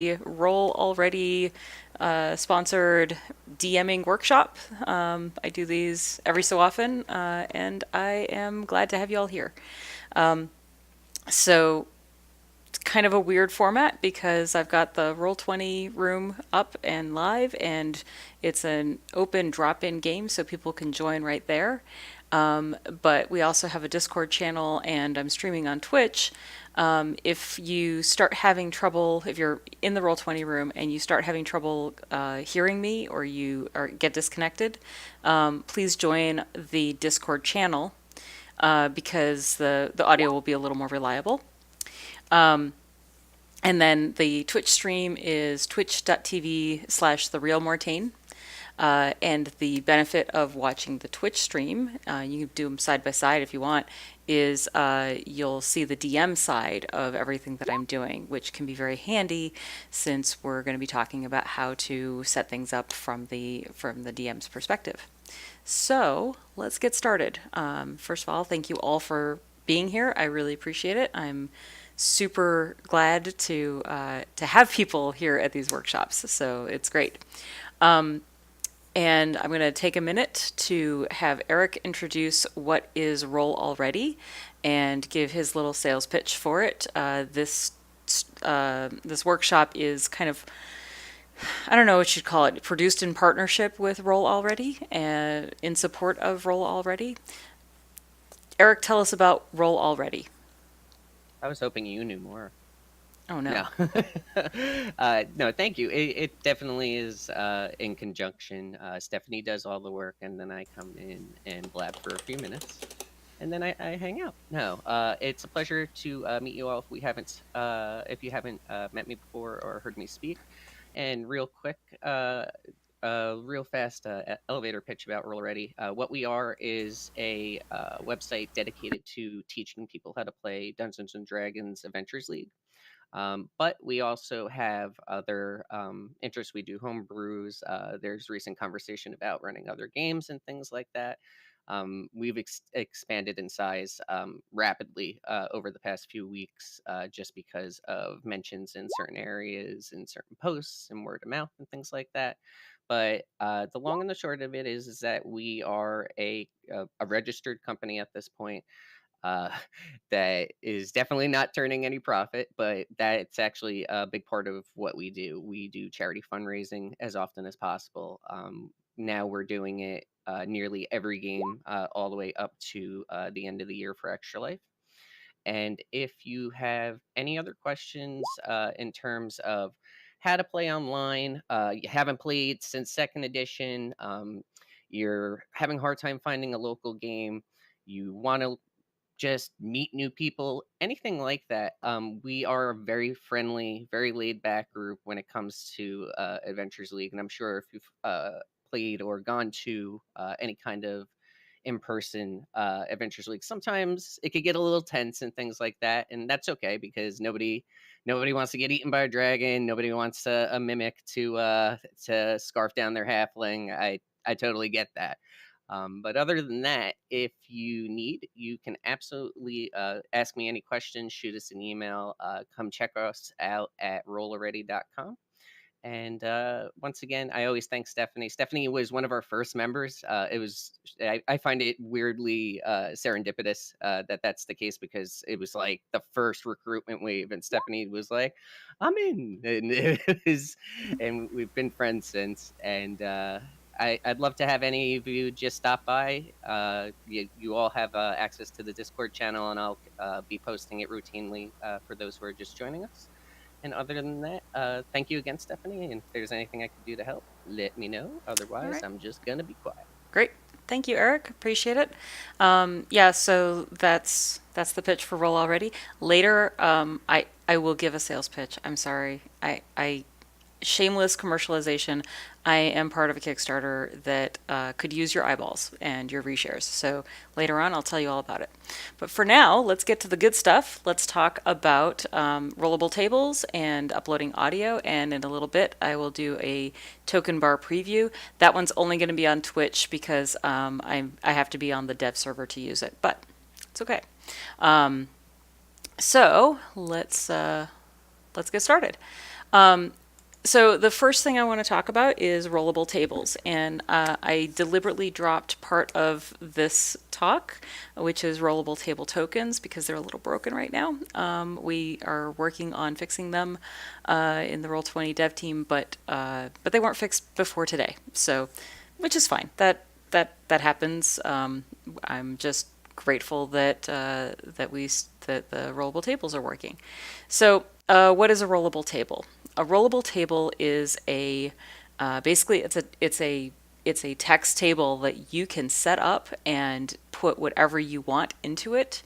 Roll Already sponsored DMing workshop. I do these every so often, and I am glad to have you all here. So it's kind of a weird format because I've got the Roll20 room up and live, and it's an open drop-in game so people can join right there. But we also have a Discord channel, and I'm streaming on Twitch. If you start having trouble, if you're in the Roll20 room and you start having trouble hearing me or get disconnected, please join the Discord channel because the audio will be a little more reliable. And then the Twitch stream is twitch.tv/therealmortain. And the benefit of watching the Twitch stream, you can do them side by side if you want, is you'll see the DM side of everything that I'm doing, which can be very handy since we're going to be talking about how to set things up from the DM's perspective. So let's get started. First of all, thank you all for being here. I really appreciate it. I'm super glad to have people here at these workshops, so it's great. And I'm going to take a minute to have Eric introduce what is Roll Already and give his little sales pitch for it. This workshop is kind of, I don't know what you'd call it, produced in partnership with Roll Already and in support of Roll Already. Eric, tell us about Roll Already. I was hoping you knew more. Oh no. No. No, thank you. It definitely is in conjunction. Stephanie does all the work, and then I come in and blab for a few minutes, and then I hang out. No, it's a pleasure to meet you all. If you haven't met me before or heard me speak, and real quick, real fast elevator pitch about Roll Ready. What we are is a website dedicated to teaching people how to play Dungeons and Dragons Adventures League. But we also have other interests. We do home brews. There's recent conversation about running other games and things like that. We've expanded in size rapidly over the past few weeks just because of mentions in certain areas, in certain posts, and word of mouth and things like that. But the long and the short of it is that we are a registered company at this point uh, that is definitely not turning any profit, but that's actually a big part of what we do. We do charity fundraising as often as possible. Now we're doing it nearly every game, all the way up to the end of the year for Extra Life. And if you have any other questions in terms of how to play online, you haven't played since second edition, you're having a hard time finding a local game, you want to just meet new people, anything like that. We are a very friendly, very laid back group when it comes to Adventures League. And I'm sure if you've played or gone to any kind of in person Adventures League, sometimes it could get a little tense and things like that. And that's okay because nobody wants to get eaten by a dragon. Nobody wants a mimic to scarf down their halfling. I totally get that. But other than that, if you need, you can absolutely ask me any questions, shoot us an email, come check us out at rollalready.com. And once again, I always thank Stephanie. Stephanie was one of our first members. I find it weirdly serendipitous that that's the case because it was like the first recruitment wave, and Stephanie was like, "I'm in," and and we've been friends since. And I'd love to have any of you just stop by. You all have access to the Discord channel, and I'll be posting it routinely for those who are just joining us. And other than that, thank you again, Stephanie. And if there's anything I can do to help, let me know. All Otherwise, right. I'm just gonna be quiet. Great. Thank you, Eric. Appreciate it. Yeah, so that's the pitch for Roll Already. Later, I will give a sales pitch. I'm sorry. I shameless commercialization. I am part of a Kickstarter that could use your eyeballs and your reshares. So later on, I'll tell you all about it. But for now, let's get to the good stuff. Let's talk about rollable tables and uploading audio. And in a little bit, I will do a token bar preview. That one's only going to be on Twitch because I have to be on the dev server to use it. But it's okay. So let's get started. So the first thing I want to talk about is rollable tables, and I deliberately dropped part of this talk, which is rollable table tokens, because they're a little broken right now. We are working on fixing them in the Roll20 dev team, but they weren't fixed before today, so which is fine. That happens. I'm just grateful that that the rollable tables are working. So, what is a rollable table? A rollable table is a basically it's a text table that you can set up and put whatever you want into it.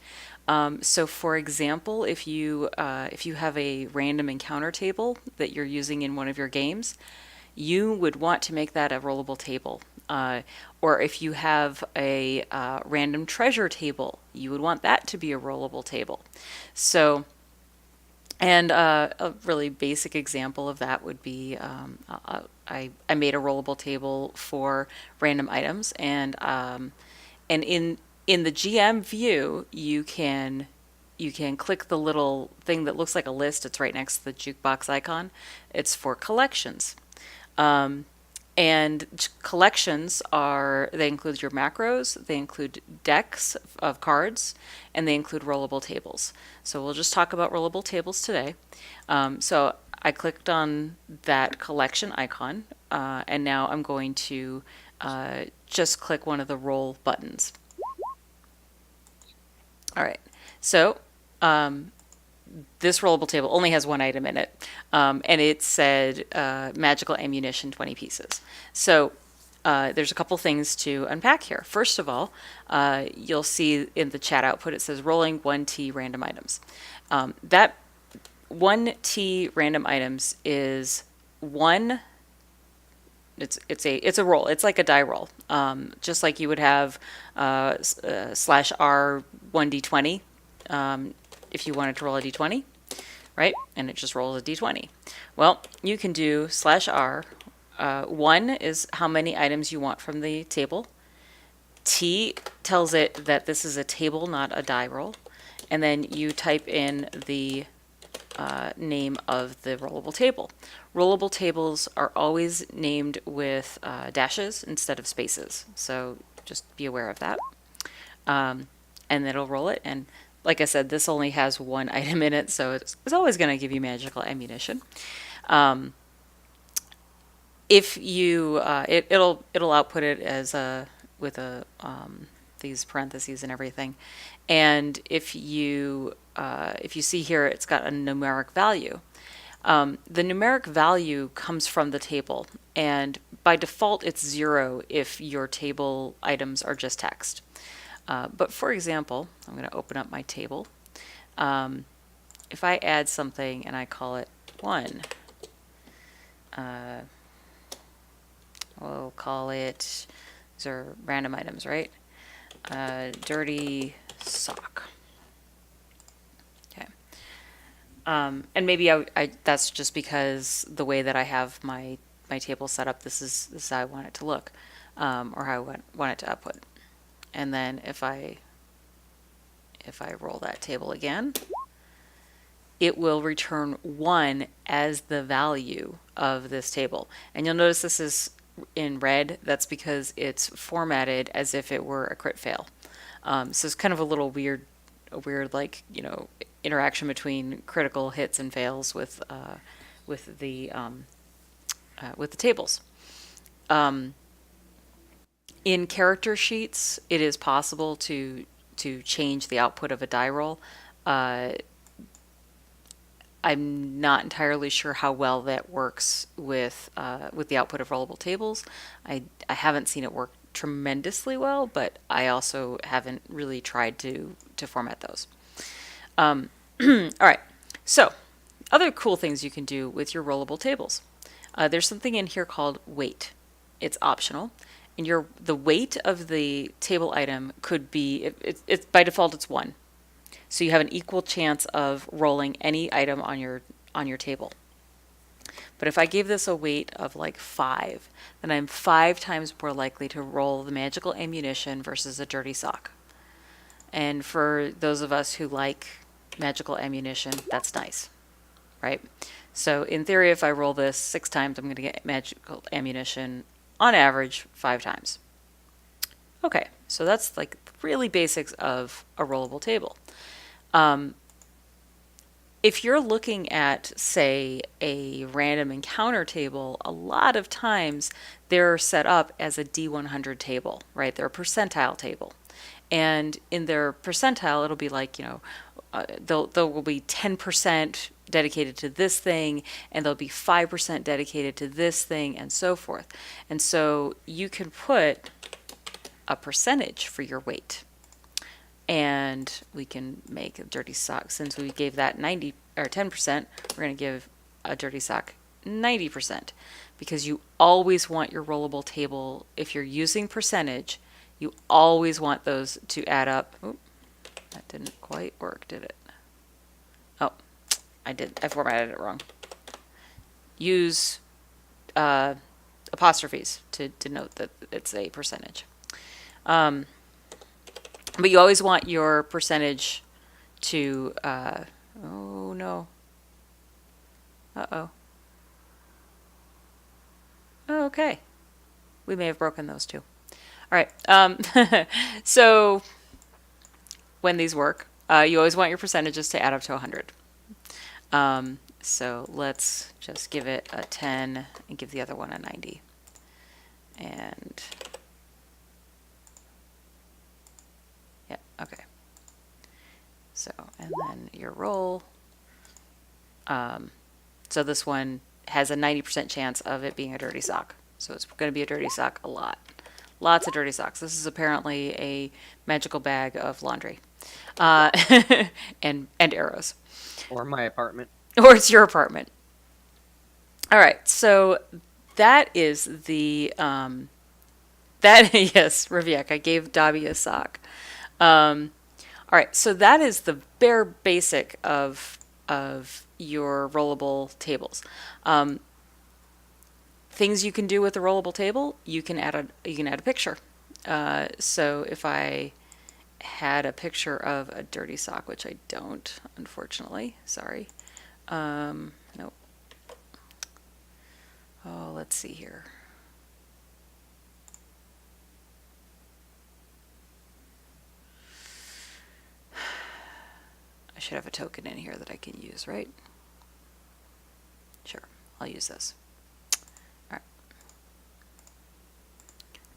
So, for example, if you have a random encounter table that you're using in one of your games, you would want to make that a rollable table. Or if you have a random treasure table, you would want that to be a rollable table. So, and a really basic example of that would be I made a rollable table for random items, and in the GM view, you can click the little thing that looks like a list. It's right next to the jukebox icon. It's for collections. Um, and collections they include your macros, they include decks of cards, and they include rollable tables. So we'll just talk about rollable tables today. So I clicked on that collection icon, and now I'm going to just click one of the roll buttons. All right. So this rollable table only has one item in it, and it said magical ammunition 20 pieces. So there's a couple things to unpack here. First of all, you'll see in the chat output it says rolling 1T random items. That 1T random items is one. It's a roll. It's like a die roll, just like you would have slash R 1D20 if you wanted to roll a d20, right? And it just rolls a d20. Well, you can do slash R. One is how many items you want from the table. T tells it that this is a table, not a die roll. And then you type in the name of the rollable table. Rollable tables are always named with dashes instead of spaces, so just be aware of that. And it'll roll it, and like I said, this only has one item in it, so it's always going to give you magical ammunition. If you, it'll output it as with these parentheses and everything, and if you see here, it's got a numeric value. The numeric value comes from the table, and by default, it's 0 if your table items are just text. But for example, I'm going to open up my table. If I add something and I call it 1, we'll call it, these are random items, right? Dirty sock. Okay. And maybe that's just because the way that I have my table set up, this is how I want it to look, or how I want it to output. And then if I roll that table again, it will return 1 as the value of this table. And you'll notice this is in red. That's because it's formatted as if it were a crit fail. So it's kind of a little weird like, interaction between critical hits and fails with the tables. In character sheets, it is possible to change the output of a die roll. I'm not entirely sure how well that works with the output of rollable tables. I haven't seen it work tremendously well, but I also haven't really tried to format those. All right, so other cool things you can do with your rollable tables. There's something in here called weight. It's optional. And the weight of the table item could be, it's by default it's 1. So you have an equal chance of rolling any item on your table. But if I gave this a weight of like 5, then I'm 5 times more likely to roll the magical ammunition versus a dirty sock. And for those of us who like magical ammunition, that's nice, right? So in theory, if I roll this 6 times, I'm going to get magical ammunition on average 5 times. Okay, so that's like really basics of a rollable table. Um, if you're looking at, say, a random encounter table, a lot of times they're set up as a D100 table, right? They're a percentile table. And in their percentile, it'll be like, there will be 10% dedicated to this thing, and there'll be 5% dedicated to this thing, and so forth. And so you can put a percentage for your weight. And we can make a dirty sock. Since we gave that 90 or 10%, we're going to give a dirty sock 90%, because you always want your rollable table, if you're using percentage, you always want those to add up. Oop, that didn't quite work, did it? Oh, I formatted it wrong. Use apostrophes to denote that it's a percentage. But you always want your percentage to, oh no. Uh-oh. Oh, okay. We may have broken those two. All right. So when these work, you always want your percentages to add up to 100. So let's just give it a 10 and give the other one a 90. And yeah, okay. So, and then your roll. So this one has a 90% chance of it being a dirty sock. So it's going to be a dirty sock a lot. Lots of dirty socks. This is apparently a magical bag of laundry. Uh, and arrows. Or my apartment. Or it's your apartment. All right, so that is the that yes, Riviak, I gave Dobby a sock. All right, so that is the bare basic of your rollable tables. Things you can do with a rollable table, you can add a picture. So if I had a picture of a dirty sock, which I don't, unfortunately, sorry. Nope. Oh, let's see here. I should have a token in here that I can use, right? Sure, I'll use this. All right.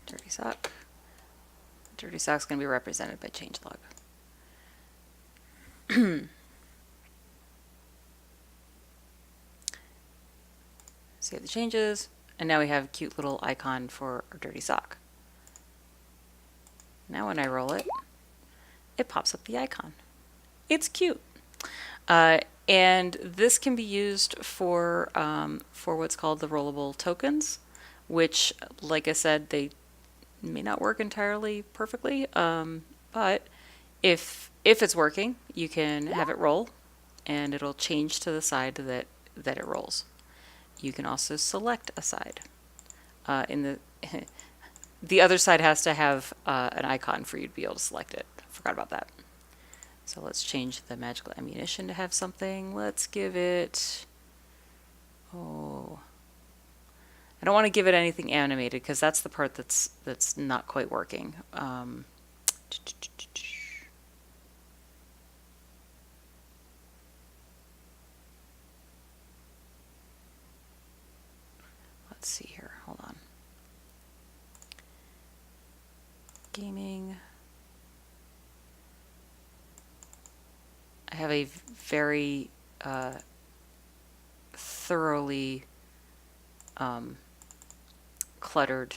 Dirty sock. Dirty sock's going to be represented by changelog. Save the changes, and now we have a cute little icon for our dirty sock. Now when I roll it, it pops up the icon. It's cute. And this can be used for what's called the rollable tokens, which, like I said, they may not work entirely perfectly, but if it's working, you can have it roll, and it'll change to the side that it rolls. You can also select a side. In the the other side has to have an icon for you to be able to select it. Forgot about that. So let's change the magical ammunition to have something. Let's give it, oh, I don't want to give it anything animated because that's the part that's not quite working. Let's see here. Hold on. Gaming. I have a very thoroughly cluttered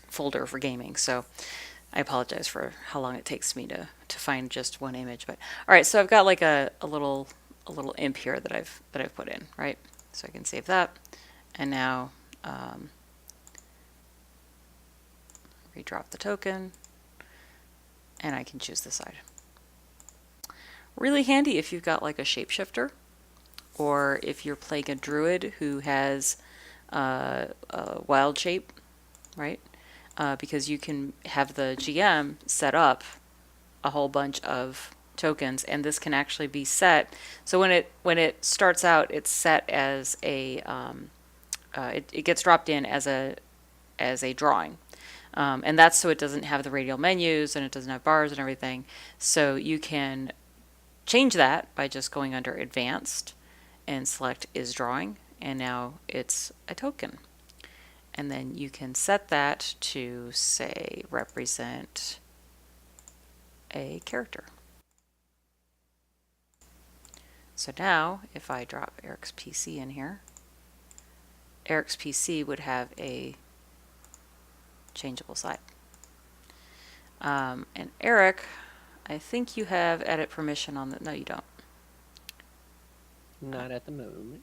folder for gaming, so I apologize for how long it takes me to find just one image. But all right, so I've got like a little imp here that I've put in, right? So I can save that, and now redrop the token, and I can choose the side. Really handy if you've got like a shapeshifter, or if you're playing a druid who has a wild shape, right? Because you can have the GM set up a whole bunch of tokens, and this can actually be set. So when it starts out, it's set as it gets dropped in as a drawing. And that's so it doesn't have the radial menus and it doesn't have bars and everything. So you can change that by just going under Advanced and select Is Drawing, and now it's a token. And then you can set that to, say, represent a character. So now, if I drop Eric's PC in here, Eric's PC would have a changeable side. And Eric, I think you have edit permission on the. No, you don't. Not at the moment.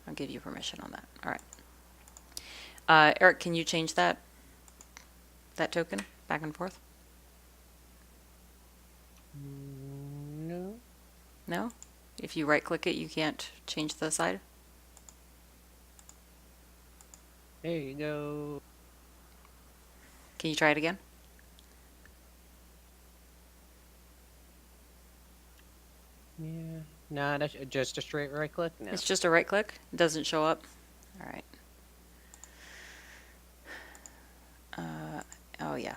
I'll give you permission on that. All right. Eric, can you change that token back and forth? No. No? If you right click it, you can't change the side? There you go. Can you try it again? Yeah. Nah, that's just a straight right click? No. It's just a right click? It doesn't show up? All right. Oh yeah,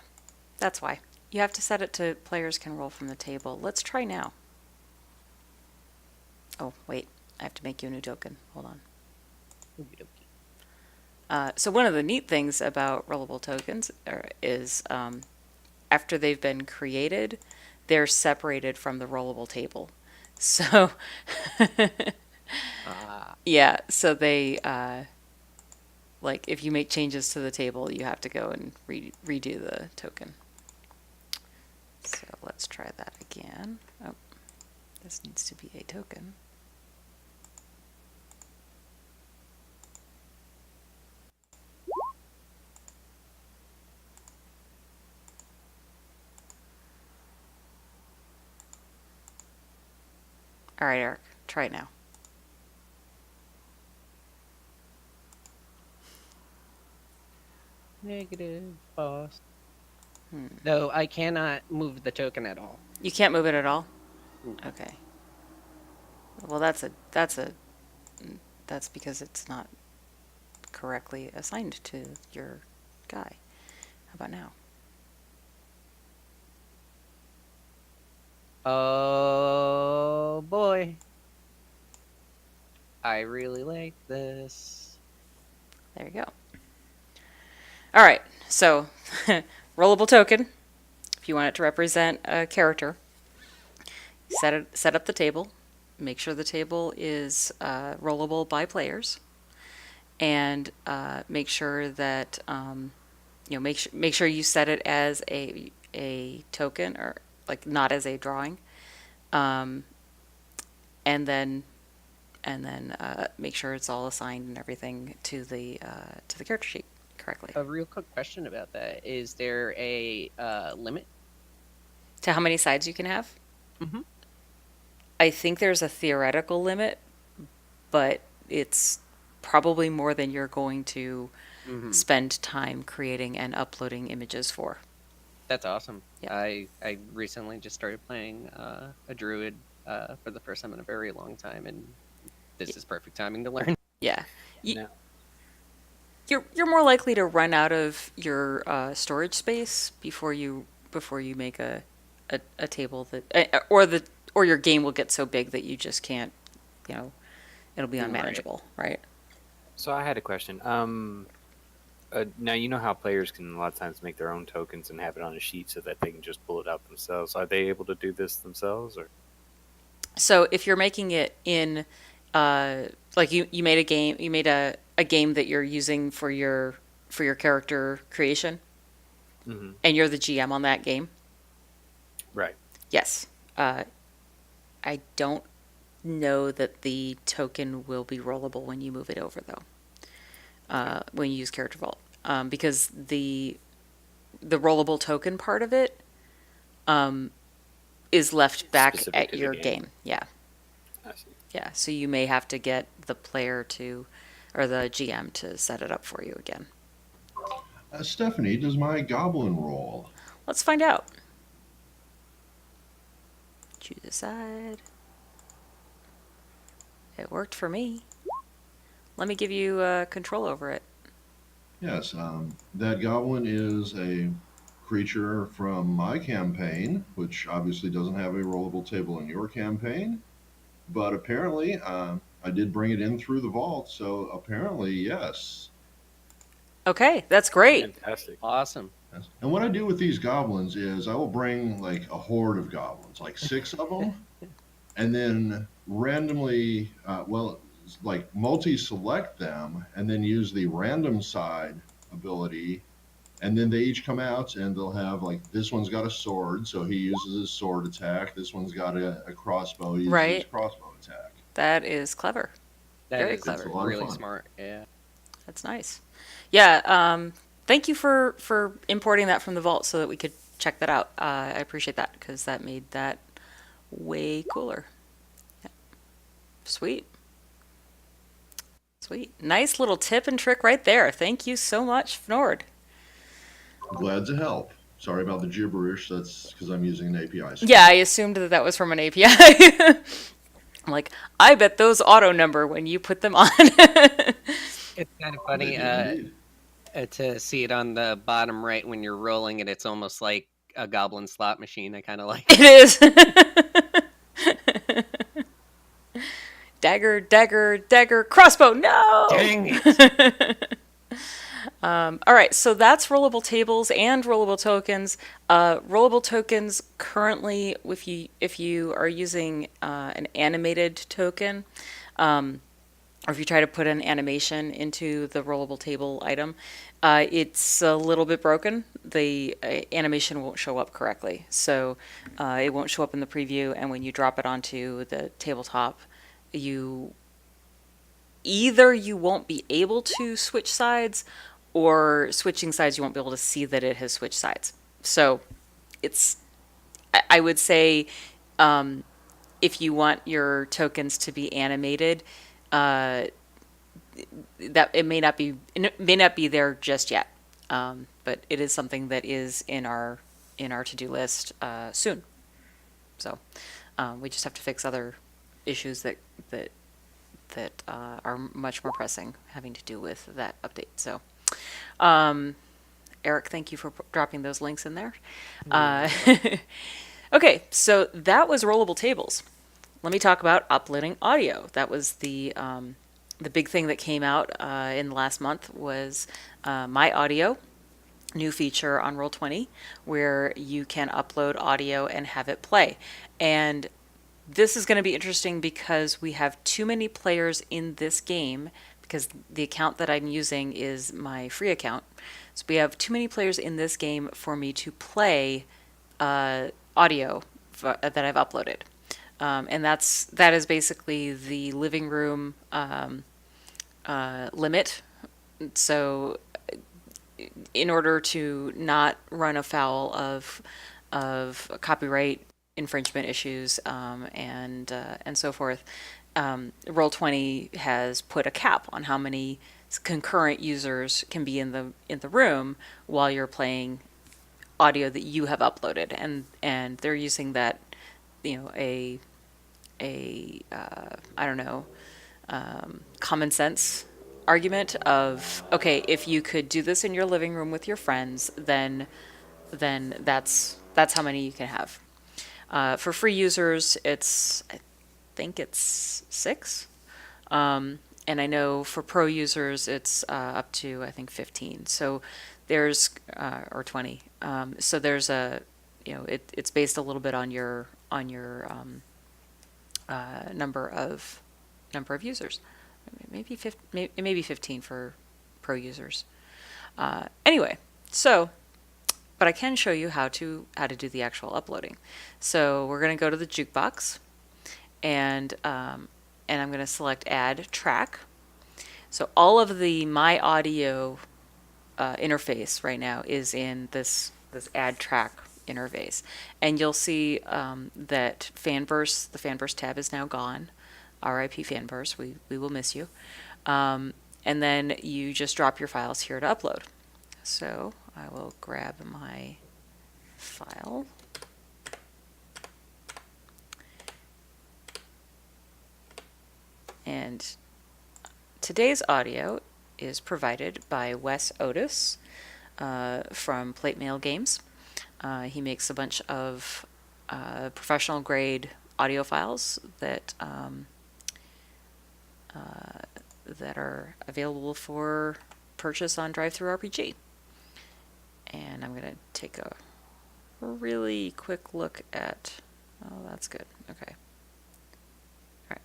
that's why. You have to set it to players can roll from the table. Let's try now. Oh, wait. I have to make you a new token. Hold on. So one of the neat things about rollable tokens is after they've been created, they're separated from the rollable table. So, yeah, so they, like, if you make changes to the table, you have to go and redo the token. So let's try that again. Oh, this needs to be a token. All right, Eric, try it now. Negative, boss. No, I cannot move the token at all. You can't move it at all? Mm. Okay. Well, that's because it's not correctly assigned to your guy. How about now? Oh boy. I really like this. There you go. All right, so rollable token. If you want it to represent a character, set up the table. Make sure the table is rollable by players, and make sure that make sure you set it as a token or like not as a drawing, and then make sure it's all assigned and everything to the character sheet correctly. A real quick question about that. Is there a limit? To how many sides you can have? Mm-hmm. I think there's a theoretical limit, but it's probably more than you're going to spend time creating and uploading images for. That's awesome. Yeah. I recently just started playing a druid for the first time in a very long time, and this is perfect timing to learn. Yeah. No. You're more likely to run out of your storage space before you make a table that or your game will get so big that you just can't, it'll be unmanageable, right? So I had a question. Now you know how players can a lot of times make their own tokens and have it on a sheet so that they can just pull it out themselves. Are they able to do this themselves, or? So if you're making it in, like you made a game, a game that you're using for your character creation, and you're the GM on that game. Right. Yes. I don't know that the token will be rollable when you move it over, though. When you use Character Vault, because the rollable token part of it is left back Specific at to the your game. game. Yeah. I see. Yeah. So you may have to get the player or the GM to set it up for you again. Stephanie, does my goblin roll? Let's find out. Choose a side. It worked for me. Let me give you control over it. Yes, that goblin is a creature from my campaign, which obviously doesn't have a rollable table in your campaign. But apparently, I did bring it in through the vault, so apparently, yes. Okay, that's great. Fantastic. Awesome. Yes. And what I do with these goblins is I will bring like a horde of goblins, like 6 of them, and then randomly, like multi-select them, and then use the random side ability, and then they each come out and they'll have like this one's got a sword, so he uses his sword attack. This one's got a crossbow, he uses his Right. crossbow attack. That is clever. That Very is It's a clever. lot of really fun. smart. Yeah. That's nice. Yeah. Thank you for importing that from the vault so that we could check that out. I appreciate that because that made that way cooler. Yeah. Sweet. Sweet. Nice little tip and trick right there. Thank you so much, Fnord. Glad to help. Sorry about the gibberish. That's because I'm using an API script. Yeah, I assumed that that was from an API. I'm like, I bet those auto number when you put them on. It's kind of They funny do indeed. to see it on the bottom right when you're rolling it. It's almost like a goblin slot machine. I kind of like It it. is. Dagger, dagger, dagger, crossbow. No. Dang it! All right, so that's rollable tables and rollable tokens. Rollable tokens currently, if you are using an animated token, or if you try to put an animation into the rollable table item, it's a little bit broken. The animation won't show up correctly, so it won't show up in the preview. And when you drop it onto the tabletop, you either you won't be able to switch sides, or switching sides you won't be able to see that it has switched sides. So it's I would say if you want your tokens to be animated, uh, that it may not be there just yet, but it is something that is in our to do list soon. So we just have to fix other issues that are much more pressing, having to do with that update. So, Eric, thank you for dropping those links in there. Okay, so that was rollable tables. Let me talk about uploading audio. That was the big thing that came out in the last month was My Audio, new feature on Roll20, where you can upload audio and have it play. And this is going to be interesting because we have too many players in this game, because the account that I'm using is my free account. So we have too many players in this game for me to play audio that I've uploaded. And that is basically the living room limit. So in order to not run afoul of copyright infringement issues and so forth, Roll20 has put a cap on how many concurrent users can be in the room while you're playing audio that you have uploaded, and they're using that, a I don't know, common sense argument of, okay, if you could do this in your living room with your friends, then that's how many you can have. For free users, I think it's 6. And I know for pro users, it's up to, I think, 15. So there's, or 20. So there's it's based a little bit on your number of users. Maybe 15, maybe 15 for pro users. Anyway, so, but I can show you how to do the actual uploading. So we're going to go to the jukebox, and I'm going to select Add Track. So all of the My Audio interface right now is in this Add Track interface, and you'll see that Fanverse, the Fanverse tab, is now gone. R.I.P. Fanverse, we will miss you. And then you just drop your files here to upload. So I will grab my file. And today's audio is provided by Wes Otis from Plate Mail Games. He makes a bunch of professional grade audio files that are available for purchase on DriveThruRPG. And I'm going to take a really quick look at... Oh, that's good. Okay. All right.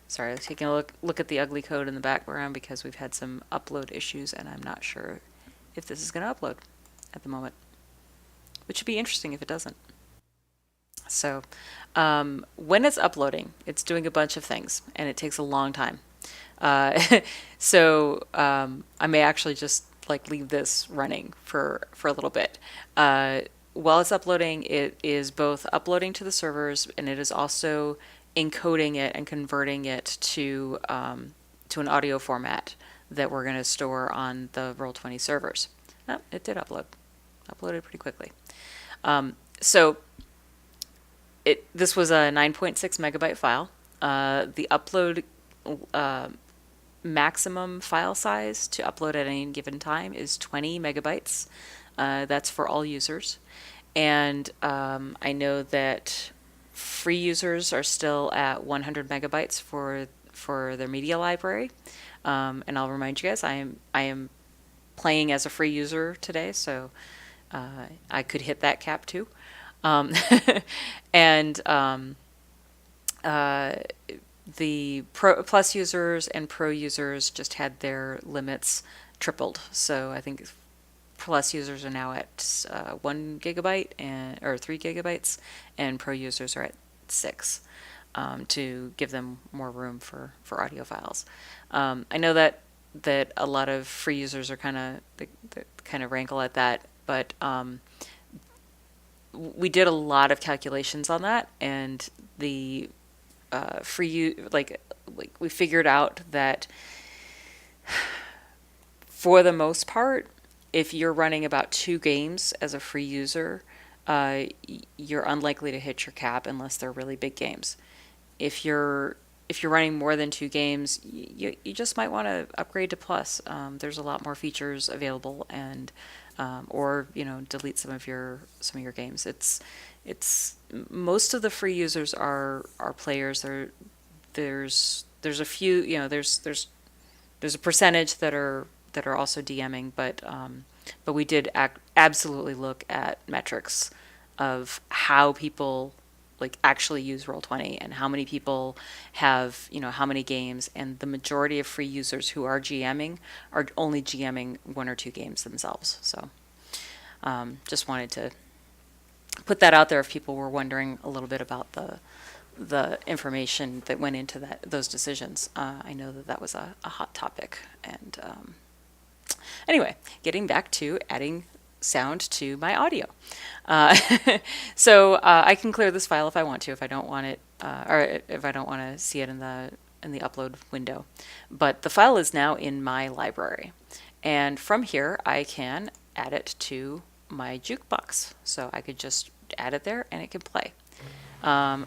Sorry, I was taking a look at the ugly code in the background because we've had some upload issues, and I'm not sure if this is going to upload at the moment, which would be interesting if it doesn't. So when it's uploading, it's doing a bunch of things, and it takes a long time. So I may actually just like leave this running for a little bit. While it's uploading, it is both uploading to the servers, and it is also encoding it and converting it to an audio format that we're going to store on the Roll20 servers. Oh, it did uploaded pretty quickly. So this was a 9.6 megabyte file. The upload maximum file size to upload at any given time is 20 megabytes. That's for all users. And I know that free users are still at 100 megabytes for their media library. And I'll remind you guys, I am playing as a free user today, so I could hit that cap too. And the Plus users and Pro users just had their limits tripled. So I think Plus users are now at 1 gigabyte or 3 gigabytes, and Pro users are at 6 to give them more room for audio files. I know that a lot of free users are kind of rankle at that, but we did a lot of calculations on that, and the we figured out that for the most part, if you're running about 2 games as a free user, you're unlikely to hit your cap unless they're really big games. If you're running more than 2 games, you just might want to upgrade to Plus. There's a lot more features available, and or delete some of your games. It's most of the free users are players. There's a few, there's a percentage that are also DMing, but we did absolutely look at metrics of how people actually use Roll20 and how many people have how many games, and the majority of free users who are GMing are only GMing 1 or 2 games themselves. So just wanted to put that out there if people were wondering a little bit about the information that went into those decisions. I know that was a hot topic. And anyway, getting back to adding sound to my audio. So I can clear this file if I want to, if I don't want it, or if I don't want to see it in the upload window. But the file is now in my library, and from here I can add it to my jukebox. So I could just add it there and it can play. And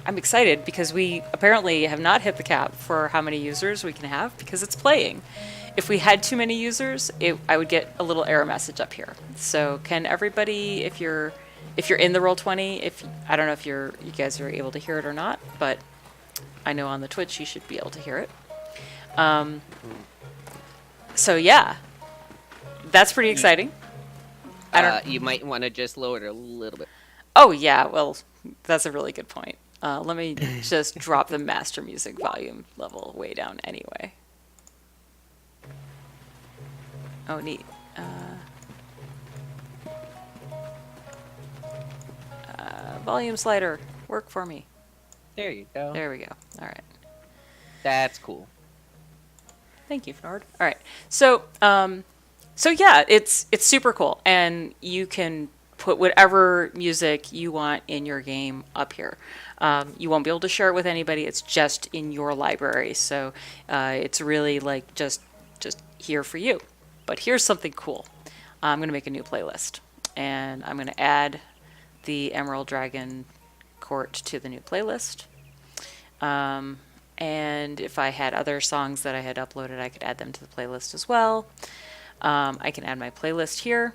I'm excited because we apparently have not hit the cap for how many users we can have because it's playing. If we had too many users, I would get a little error message up here. So can everybody, if you're in the Roll20, I don't know if you guys are able to hear it or not, but I know on the Twitch you should be able to hear it. So yeah, that's pretty exciting. You might want to just lower it a little bit. Oh yeah, well, that's a really good point. Let me just drop the master music volume level way down anyway. Oh, neat. Volume slider, work for me. There you go. There we go. All right. That's cool. Thank you, Fnord. All right. So, yeah, it's super cool, and you can put whatever music you want in your game up here. You won't be able to share it with anybody. It's just in your library. So it's really just here for you. But here's something cool. I'm going to make a new playlist, and I'm going to add the Emerald Dragon Court to the new playlist. And if I had other songs that I had uploaded, I could add them to the playlist as well. I can add my playlist here.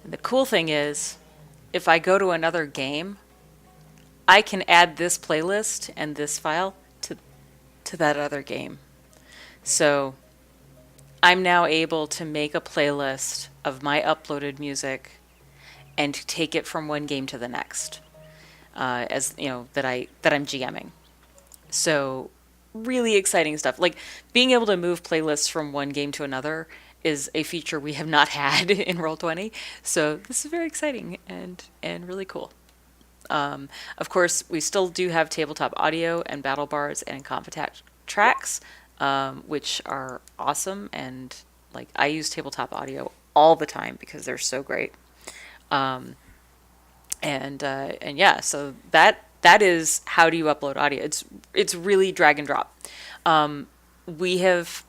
And the cool thing is, if I go to another game, I can add this playlist and this file to that other game. So I'm now able to make a playlist of my uploaded music and take it from one game to the next, as you know that I'm GMing. So really exciting stuff. Like being able to move playlists from one game to another is a feature we have not had in Roll20. So this is very exciting and really cool. Of course, we still do have tabletop audio and battle bars and comp tracks, which are awesome. And like I use tabletop audio all the time because they're so great. And yeah, so that is how do you upload audio? It's really drag and drop. We have.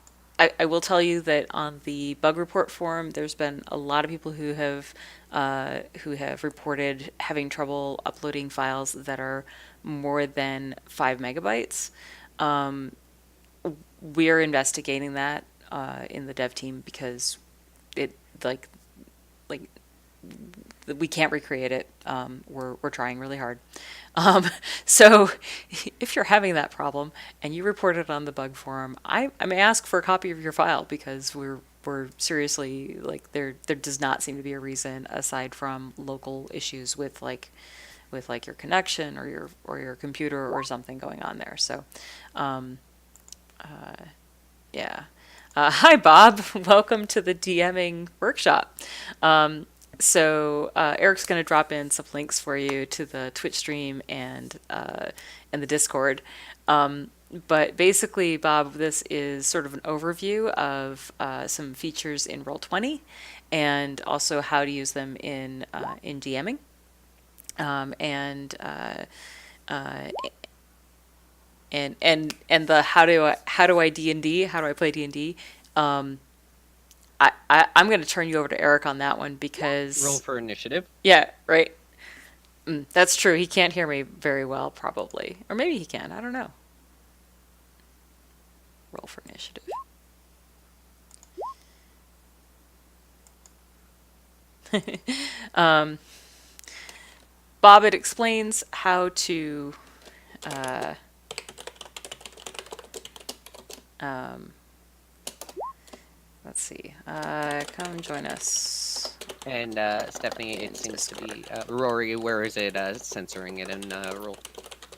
I will tell you that on the bug report forum, there's been a lot of people who have reported having trouble uploading files that are more than 5 MB. We're investigating that in the dev team because it like we can't recreate it. We're trying really hard. So if you're having that problem and you report it on the bug forum, I may ask for a copy of your file because we're seriously like there does not seem to be a reason aside from local issues with your connection or your computer or something going on there. So yeah. Hi, Bob. Welcome to the DMing workshop. So Eric's going to drop in some links for you to the Twitch stream and the Discord. But basically, Bob, this is sort of an overview of some features in Roll20 and also how to use them in DMing. And the how do I D&D, how do I play D&D? I'm going to turn you over to Eric on that one because Roll for initiative. yeah, right. That's true. He can't hear me very well, probably, or maybe he can. I don't know. Roll for initiative. Bob, it explains how to. Let's see. Come join us. And Stephanie, it seems to be Rory. Where is it censoring it in Roll?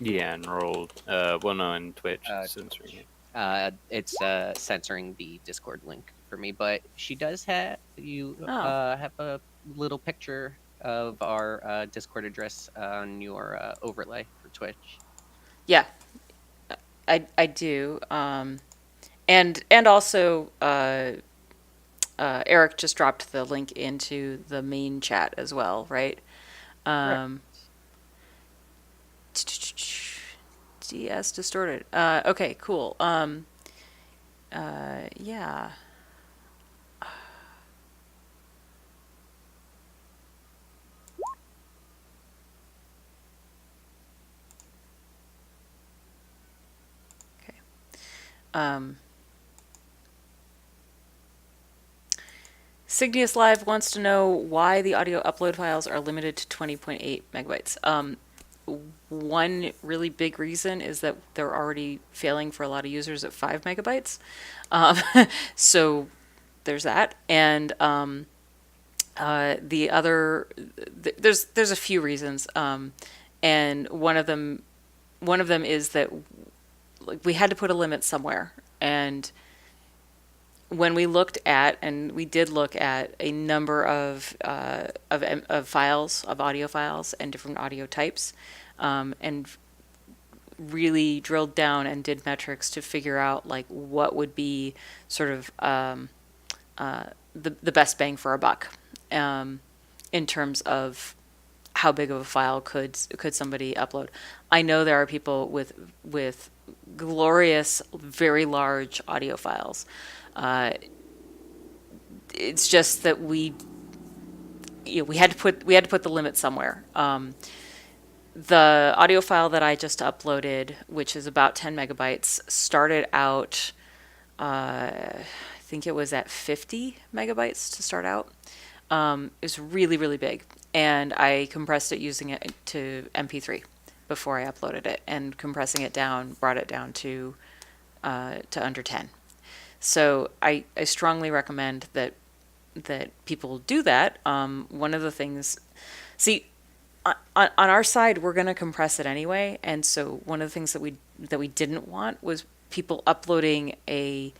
Yeah, and Roll. Well, no, in Twitch, censoring it. It's censoring the Discord link for me, but she does have have a little picture of our Discord address on your overlay for Twitch. Yeah, I do. And also Eric just dropped the link into the main chat as well, right? DS distorted. Okay, cool. Yeah. Okay. Cygnus Live wants to know why the audio upload files are limited to 20.8 MB. One really big reason is that they're already failing for a lot of users at 5 MB. So there's that. And the other, there's a few reasons. And one of them is that we had to put a limit somewhere. And when we looked at, and we did look at a number of files, of audio files and different audio types, and really drilled down and did metrics to figure out like what would be sort of the best bang for a buck in terms of how big of a file could somebody upload. I know there are people with glorious, very large audio files. It's just that we had to put the limit somewhere. the audio file that I just uploaded, which is about 10 megabytes, started out, I think it was at 50 megabytes to start out. It was really, really big. And I compressed it using it to MP3 before I uploaded it. And compressing it down brought it down to under 10. So I strongly recommend that people do that. One of the things, see, on our side, we're going to compress it anyway, and so one of the things that we didn't want was people uploading a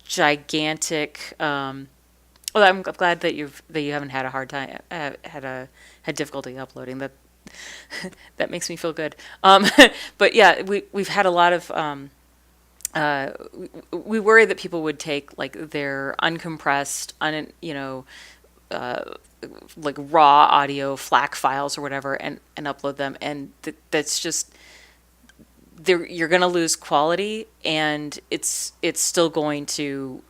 gigantic. Well, I'm glad that you haven't had a hard time had difficulty uploading. That makes me feel good. But yeah, we've had a lot of. We worry that people would take like their uncompressed, like raw audio FLAC files or whatever and upload them, and that's just you're going to lose quality, and it's still going to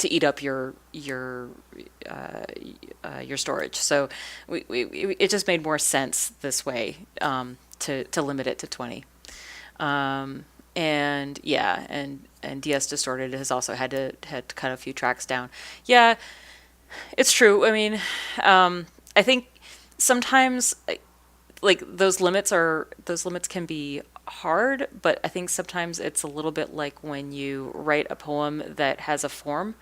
eat up your storage. So it just made more sense this way, to limit it to 20. And yeah, and DS Distorted has also had to cut a few tracks down. Yeah, it's true. I mean, I think sometimes like those limits can be hard, but I think sometimes it's a little bit like when you write a poem that has a form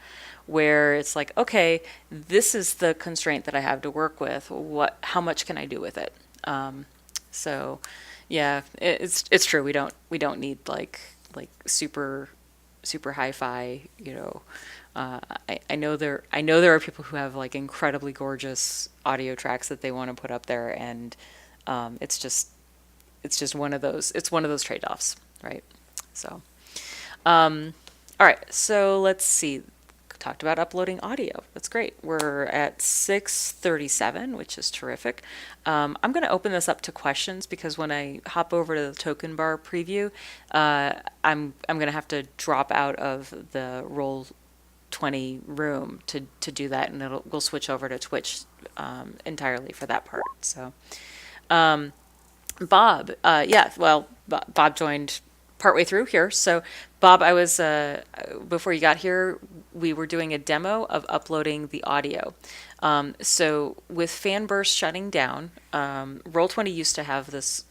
where it's like, okay, this is the constraint that I have to work with. How much can I do with it? So yeah, it's true. We don't need like super hi-fi, I know there are people who have like incredibly gorgeous audio tracks that they want to put up there, and it's just one of those trade-offs, right? So, all right, so let's see. Talked about uploading audio. That's great. We're at 6:37, which is terrific. I'm going to open this up to questions because when I hop over to the token bar preview, I'm going to have to drop out of the Roll20 room to do that, and we'll switch over to Twitch entirely for that part. So, Bob, yeah, well, Bob joined partway through here. So, Bob, I was before you got here, we were doing a demo of uploading the audio. So with Fanburst shutting down, Roll20 used to have this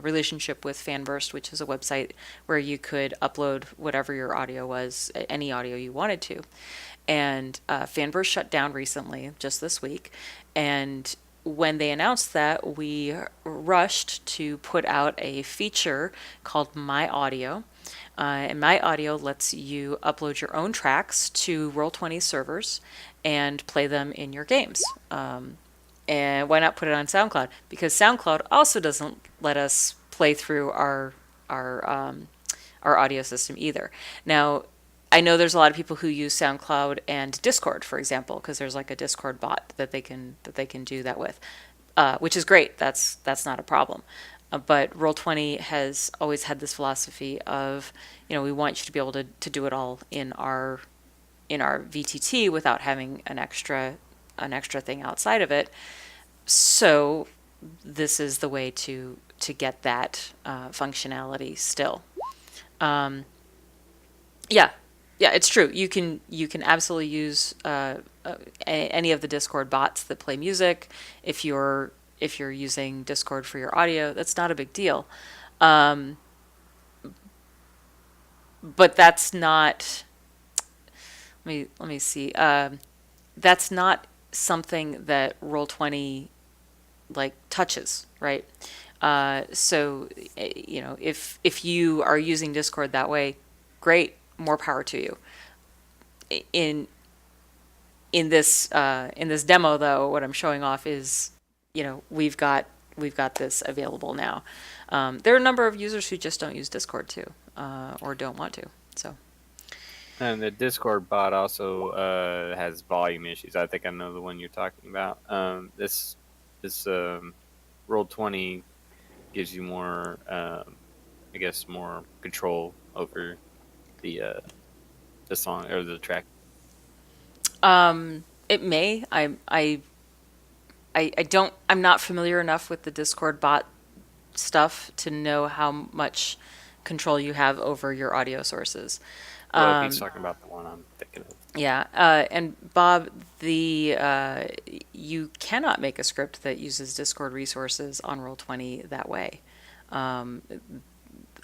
relationship with Fanburst, which is a website where you could upload whatever your audio was, any audio you wanted to. And Fanburst shut down recently, just this week, and when they announced that, we rushed to put out a feature called My Audio. And My Audio lets you upload your own tracks to Roll20 servers and play them in your games. And why not put it on SoundCloud? Because SoundCloud also doesn't let us play through our audio system either. Now, I know there's a lot of people who use SoundCloud and Discord, for example, because there's like a Discord bot that they can do that with, which is great. That's not a problem. But Roll20 has always had this philosophy of, we want you to be able to do it all in our VTT without having an extra thing outside of it. So this is the way to get that functionality still. Yeah, it's true. You can absolutely use any of the Discord bots that play music. If you're using Discord for your audio, that's not a big deal. But that's not. Let me see. That's not something that Roll20 like touches, right? So if you are using Discord that way, great, more power to you. In this demo, though, what I'm showing off is, we've got this available now. There are a number of users who just don't use Discord too, or don't want to. So. And the Discord bot also has volume issues. I think I know the one you're talking about. This Roll20 gives you more, I guess, more control over the song or the track. It may. I'm not familiar enough with the Discord bot stuff to know how much control you have over your audio sources. Well, if he's talking about the one I'm thinking of. Yeah, and Bob, you cannot make a script that uses Discord resources on Roll20 that way. Um,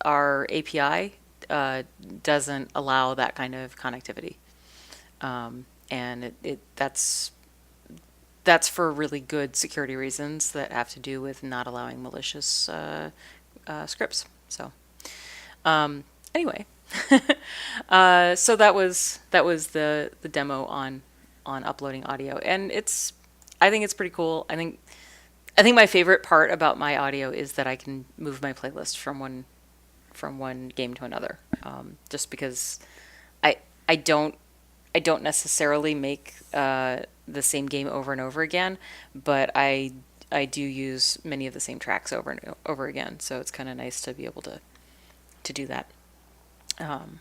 our API doesn't allow that kind of connectivity, and that's for really good security reasons that have to do with not allowing malicious scripts. So anyway, so that was the demo on uploading audio, and I think it's pretty cool. I think my favorite part about my audio is that I can move my playlist from one game to another, just because I I don't I don't necessarily make the same game over and over again, but I do use many of the same tracks over and over again. So it's kind of nice to be able to do that. Um,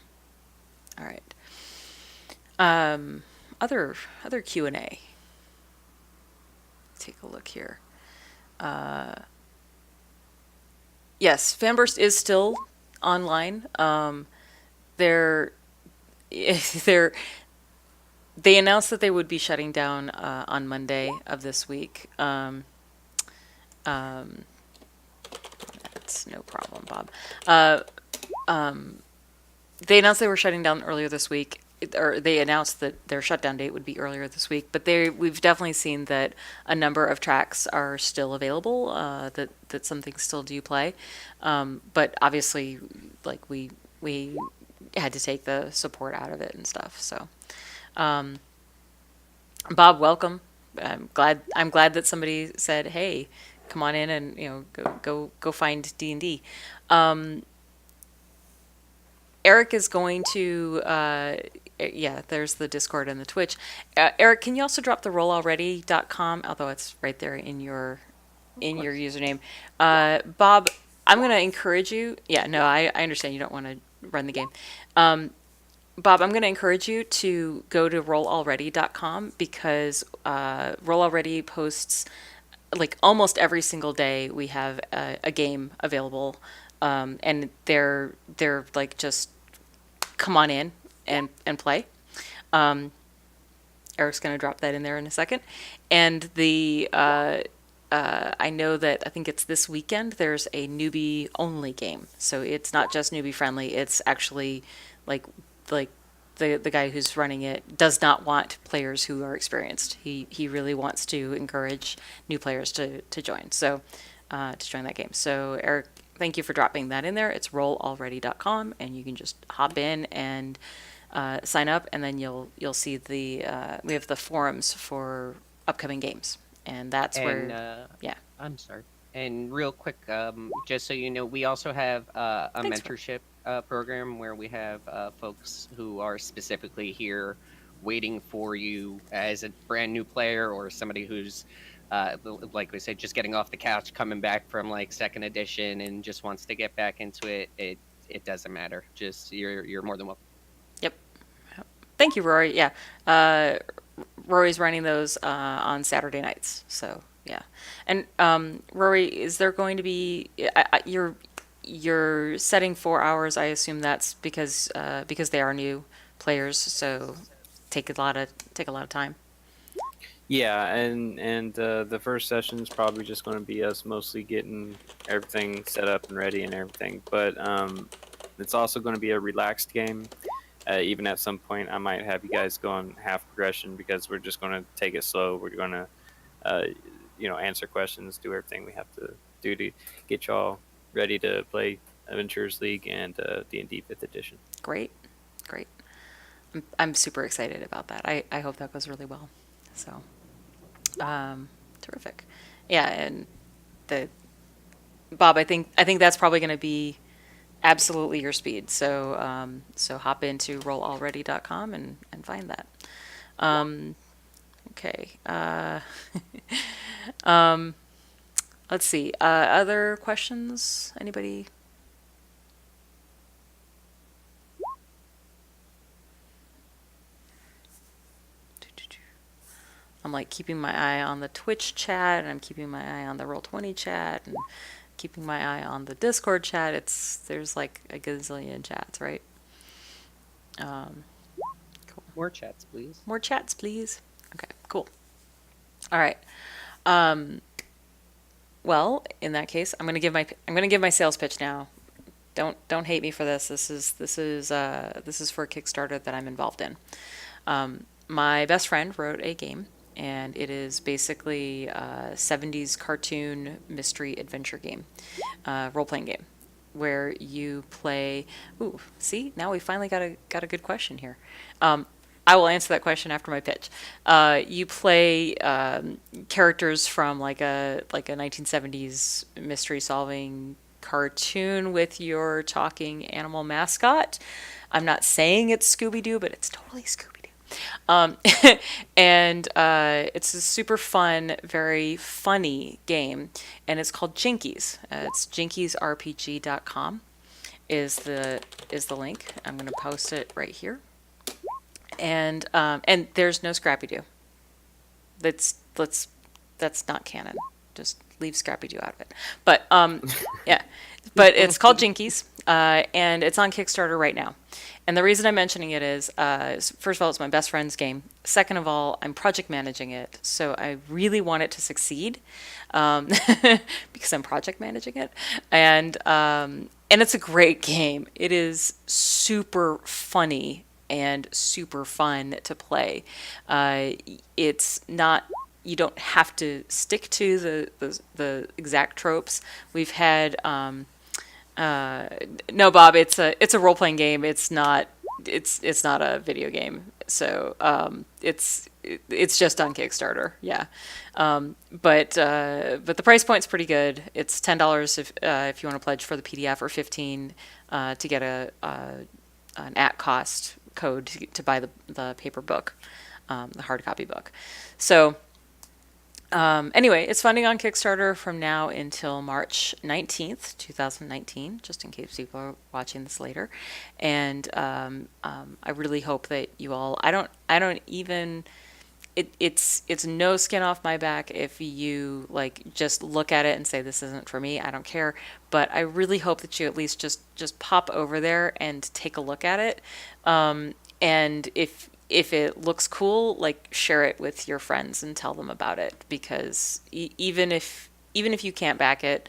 all right. Other Q&A. Take a look here. Yes, Fanburst is still online. They're they're they announced that they would be shutting down on Monday of this week. That's no problem, Bob. Uh, they announced they were shutting down earlier this week, or they announced that their shutdown date would be earlier this week. But we've definitely seen that a number of tracks are still available. That some things still do play, but obviously, like we had to take the support out of it and stuff. So, Bob, welcome. I'm glad that somebody said, "Hey, come on in and go find D&D." Eric is going to, yeah, there's the Discord and the Twitch. Eric, can you also drop the rollalready.com, although it's right there in your username. Bob, I'm going to encourage you. Yeah, no, I understand you don't want to run the game. Bob, I'm going to encourage you to go to rollalready.com because Rollalready posts like almost every single day we have a game available, and they're like just come on in and play. Eric's going to drop that in there in a second, and I know that I think it's this weekend. There's a newbie only game, so it's not just newbie friendly. It's actually like like the guy who's running it does not want players who are experienced. He really wants to encourage new players to join. So to join that game. So Eric, thank you for dropping that in there. It's rollalready.com, and you can just hop in and sign up, and then you'll see we have the forums for upcoming games, and that's And where yeah. I'm sorry. And real quick, just so you know, we also have a Thanks, Rob. mentorship program where we have folks who are specifically here waiting for you as a brand new player or somebody who's, like we said, just getting off the couch, coming back from like second edition and just wants to get back into it. It doesn't matter. Just you're more than welcome. Yep. Thank you, Rory. Yeah. Rory's running those on Saturday nights. So yeah. And Rory, is there going to be you're setting 4 hours? I assume that's because they are new players, so take a lot of time. Yeah, and the first session is probably just going to be us mostly getting everything set up and ready and everything. But it's also going to be a relaxed game. Even at some point, I might have you guys go on half progression because we're just going to take it slow. We're going to, answer questions, do everything we have to do to get y'all ready to play Adventures League and D&D 5th Edition. Great. I'm super excited about that. I hope that goes really well. So, terrific. Yeah, and Bob, I think that's probably going to be absolutely your speed. So so hop into rollalready.com and find that. Okay. Let's see. Other questions? Anybody? I'm like keeping my eye on the Twitch chat, and I'm keeping my eye on the Roll20 chat, and keeping my eye on the Discord chat. There's like a gazillion chats, right? More chats, please. More chats, please. Okay, cool. All right. Well, in that case, I'm gonna give my sales pitch now. Don't hate me for this. This is for a Kickstarter that I'm involved in. My best friend wrote a game, and it is basically a 70s cartoon mystery adventure game, role playing game, where you play. Ooh, see, now we finally got a good question here. I will answer that question after my pitch. You play characters from like a 1970s mystery solving cartoon with your talking animal mascot. I'm not saying it's Scooby Doo, but it's totally Scooby Doo. And it's a super fun, very funny game, and it's called Jinkies. It's jinkiesrpg.com is the link. I'm going to post it right here. And there's no Scrappy Doo. That's not canon. Just leave Scrappy Doo out of it. But yeah, but it's called Jinkies, and it's on Kickstarter right now. And the reason I'm mentioning it is, first of all, it's my best friend's game. Second of all, I'm project managing it, so I really want it to succeed, because I'm project managing it, and it's a great game. It is super funny and super fun to play. It's not, you don't have to stick to the exact tropes. We've had no, Bob, it's a role playing game. It's not a video game. So it's just on Kickstarter. Yeah. But the price point's pretty good. It's $10 if you want to pledge for the PDF, or 15 to get an at cost code to buy the paper book, the hard copy book. So anyway, it's funding on Kickstarter from now until March 19th, 2019, just in case people are watching this later. And I really hope that you all, I don't even, it's no skin off my back if you like just look at it and say this isn't for me. I don't care, but I really hope that you at least just pop over there and take a look at it. And if it looks cool, like share it with your friends and tell them about it, because even if you can't back it,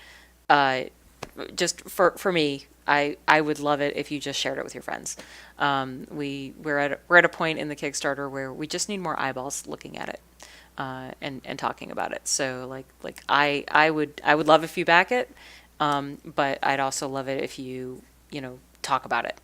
just for me, I would love it if you just shared it with your friends. We're at a point in the Kickstarter where we just need more eyeballs looking at it, and talking about it. So like I would love if you back it, but I'd also love it if you talk about it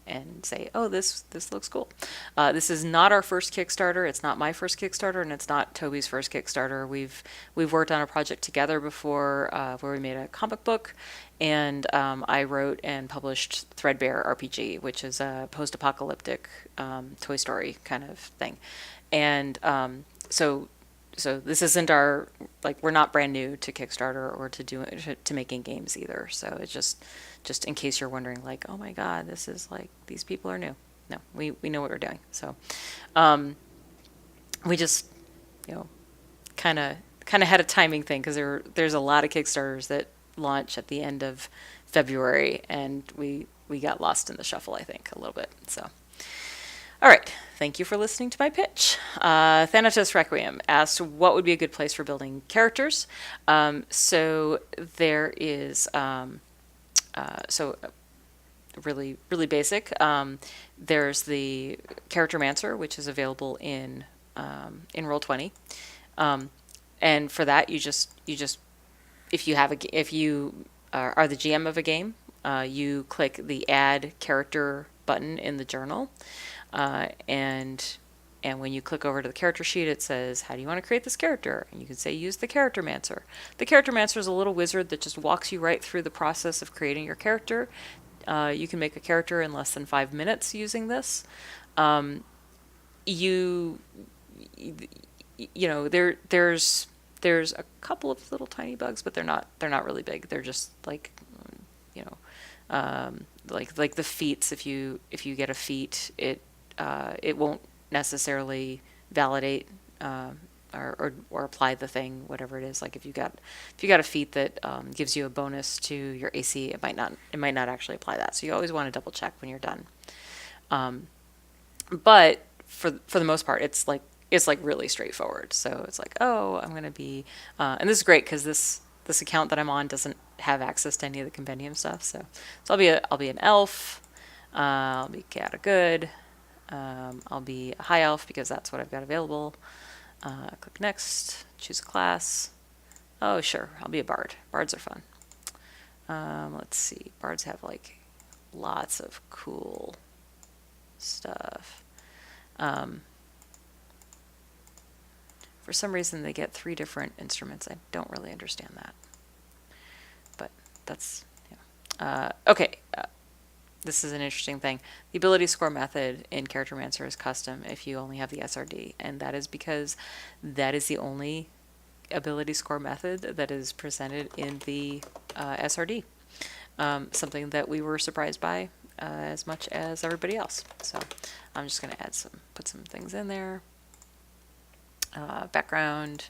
and say, oh, this looks cool. This is not our first Kickstarter. It's not my first Kickstarter, and it's not Toby's first Kickstarter. We've worked on a project together before, where we made a comic book, and I wrote and published Threadbare RPG, which is a post-apocalyptic Toy Story kind of thing. And so this isn't our, like, we're not brand new to Kickstarter or to making games either. So it's just in case you're wondering, like, oh my God, this is like, these people are new. No, we know what we're doing. So we just, kind of had a timing thing, because there's a lot of Kickstarters that launch at the end of February, and we got lost in the shuffle, I think, a little bit. So. All right, thank you for listening to my pitch. Thanatos Requiem asked what would be a good place for building characters. So there is, really, really basic. There's the Charactermancer, which is available in Roll20. And for that, you just if you are the GM of a game, you click the Add Character button in the journal. And when you click over to the character sheet, it says, how do you want to create this character? And you can say, use the Charactermancer. The Charactermancer is a little wizard that just walks you right through the process of creating your character. You can make a character in less than 5 minutes using this. There's a couple of little tiny bugs, but they're not really big. They're just like, like the feats. If you get a feat, it won't necessarily validate or apply the thing, whatever it is. Like if you got a feat that gives you a bonus to your AC, it might not actually apply that. So you always want to double check when you're done. But for the most part, it's like really straightforward. So it's like, oh, I'm gonna be, and this is great because this account that I'm on doesn't have access to any of the compendium stuff. So I'll be an elf. I'll be chaotic good. I'll be a high elf because that's what I've got available. Click next. Choose a class. Oh, sure. I'll be a bard. Bards are fun. Let's see. Bards have like lots of cool stuff. For some reason, they get 3 different instruments. I don't really understand that. But that's, okay. This is an interesting thing. The ability score method in Charactermancer is custom if you only have the SRD, and that is because that is the only ability score method that is presented in the SRD. Something that we were surprised by as much as everybody else. So I'm just going to put some things in there. Background,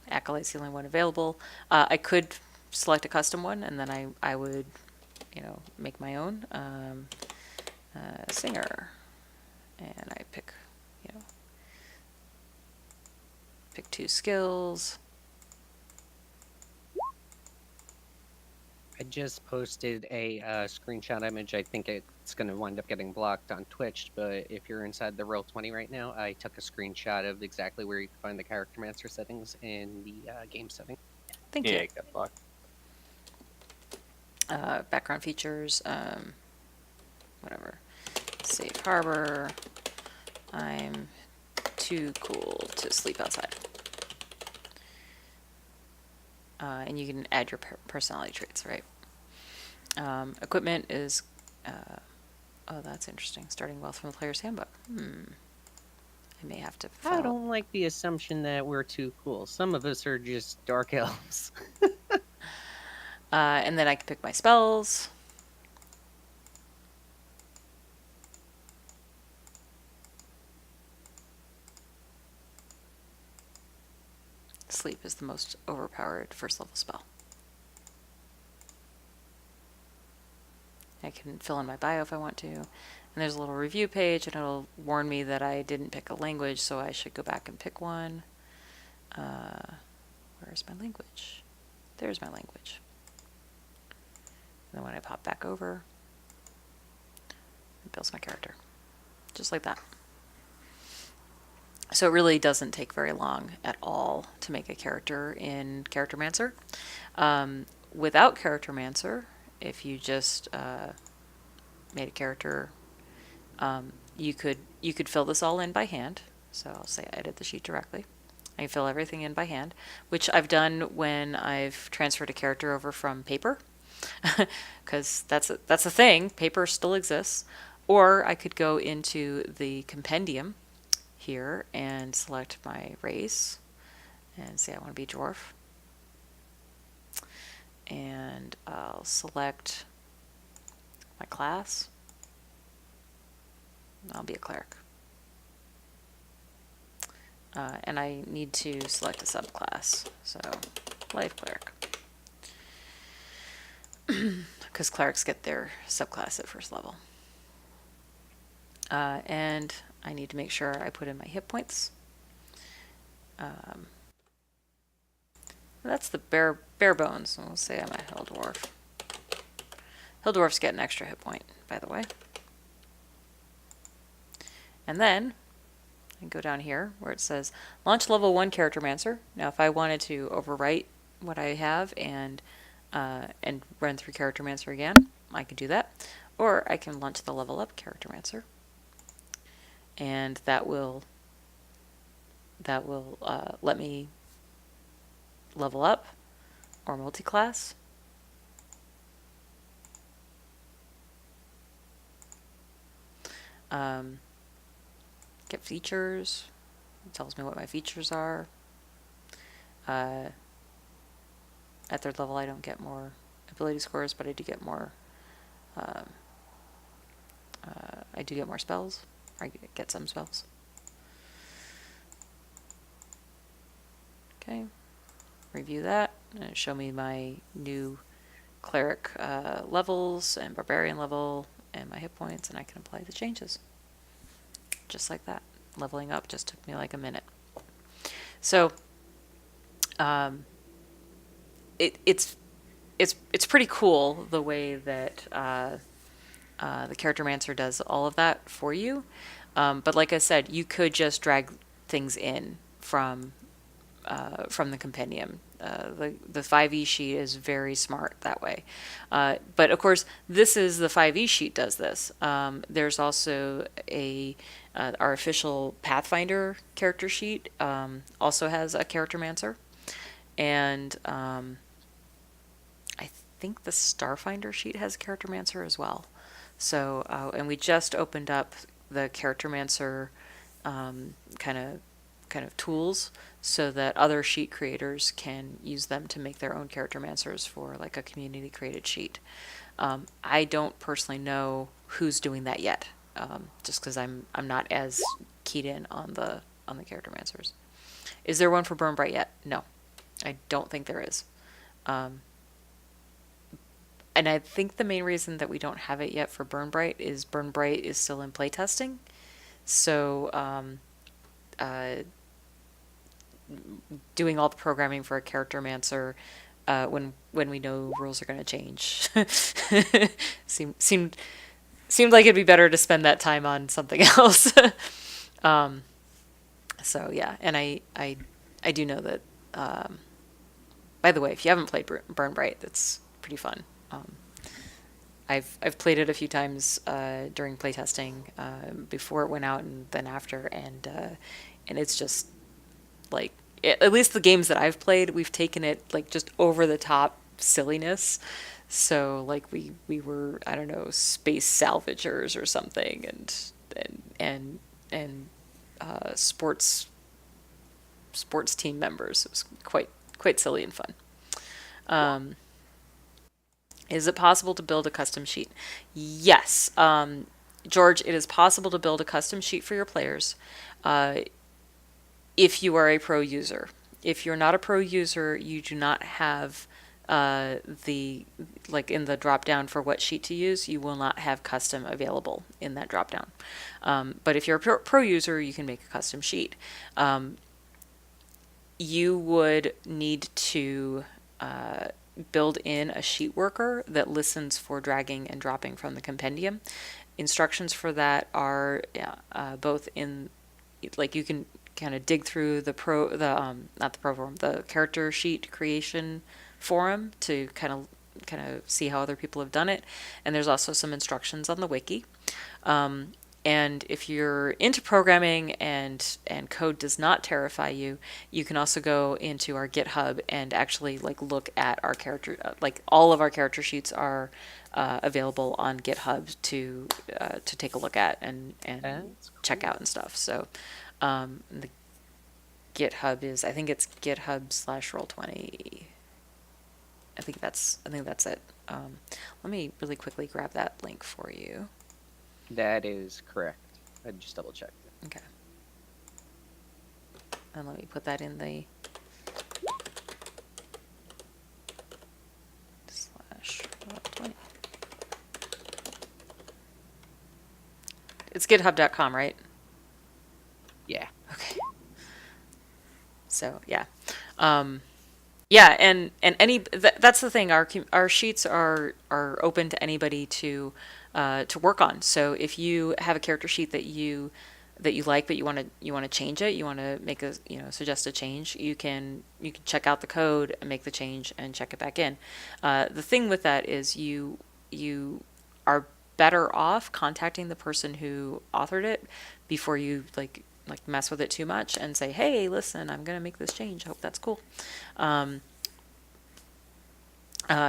Acolyte's the only one available. I could select a custom one, and then I would, make my own singer, and I pick 2 skills. I just posted a screenshot image. I think it's going to wind up getting blocked on Twitch, but if you're inside the Roll20 right now, I took a screenshot of exactly where you can find the Charactermancer settings in the game setting. Thank Yeah, you. it got blocked. Background features, whatever. Safe harbor. I'm too cool to sleep outside. And you can add your personality traits, right? Equipment is, oh, that's interesting. Starting wealth from the player's handbook. I may have to I don't like the assumption that we're too cool. Some of us are just dark elves. And then I can pick my spells. Sleep is the most overpowered first level spell. I can fill in my bio if I want to. And there's a little review page, and it'll warn me that I didn't pick a language, so I should go back and pick one. Where's my language? There's my language. And then when I pop back over, it builds my character. Just like that. So it really doesn't take very long at all to make a character in Charactermancer. Without Charactermancer, if you just made a character, you could fill this all in by hand. So I'll say I edit the sheet directly. I can fill everything in by hand, which I've done when I've transferred a character over from paper, because that's a thing. Paper still exists. Or I could go into the compendium here and select my race and say I want to be dwarf. And I'll select my class. I'll be a cleric. And I need to select a subclass. So, life cleric. Because clerics get their subclass at first level. And I need to make sure I put in my hit points. That's the bare bones. We'll say I'm a Hill Dwarf. Hill Dwarfs get an extra hit point, by the way. And then I can go down here where it says launch level 1 Charactermancer. Now, if I wanted to overwrite what I have and run through Charactermancer again, I could do that. Or I can launch the level up Charactermancer, and that will let me level up or multi-class. Get features. It tells me what my features are. At third level, I don't get more ability scores, but I do get more. I do get more spells. I get some spells. Okay, review that, and show me my new cleric levels and barbarian level and my hit points, and I can apply the changes. Just like that. Leveling up just took me like a minute. So it's pretty cool the way that the Charactermancer does all of that for you. But like I said, you could just drag things in from the compendium. The 5e sheet is very smart that way. But of course, this is the 5e sheet does this. There's also our official Pathfinder character sheet also has a Charactermancer. And I think the Starfinder sheet has a Charactermancer as well. So, and we just opened up the Charactermancer kind of tools so that other sheet creators can use them to make their own Charactermancers for like a community created sheet. I don't personally know who's doing that yet, just because I'm not as keyed in on the Charactermancers. Is there one for Burn Bright yet? No, I don't think there is. And I think the main reason that we don't have it yet for Burn Bright is still in playtesting. So doing all the programming for a Charactermancer when we know rules are going to change seemed like it'd be better to spend that time on something else. So yeah, and I do know that. By the way, if you haven't played Burn Bright, that's pretty fun. I've played it a few times during playtesting before it went out and then after, and it's just like at least the games that I've played, we've taken it like just over the top silliness. So like we were, I don't know, space salvagers or something, and sports team members. It was quite silly and fun. Is it possible to build a custom sheet? Yes. George, it is possible to build a custom sheet for your players if you are a pro user. If you're not a pro user, you do not have in the drop down for what sheet to use, you will not have custom available in that drop down. But if you're a pro user, you can make a custom sheet. You would need to build in a sheet worker that listens for dragging and dropping from the compendium. Instructions for that are both in, like, you can kind of dig through the character sheet creation forum to kind of see how other people have done it, and there's also some instructions on the wiki. And if you're into programming and code does not terrify you, you can also go into our GitHub and actually like look at our character, like all of our character sheets are available on GitHub to take a look at and check out and stuff. So the GitHub is, I think it's GitHub/Roll20. I think that's it. Let me really quickly grab that link for you. That is correct. I just double checked it. Okay. And let me put that in the /Roll20. It's github.com, right? Yeah. Okay. So yeah, yeah, and that's the thing. Our sheets are open to anybody to work on. So if you have a character sheet that you like, but you want to change it, you want to make suggest a change, you can check out the code and make the change and check it back in. The thing with that is you are better off contacting the person who authored it before you like mess with it too much and say, hey, listen, I'm going to make this change. I hope that's cool.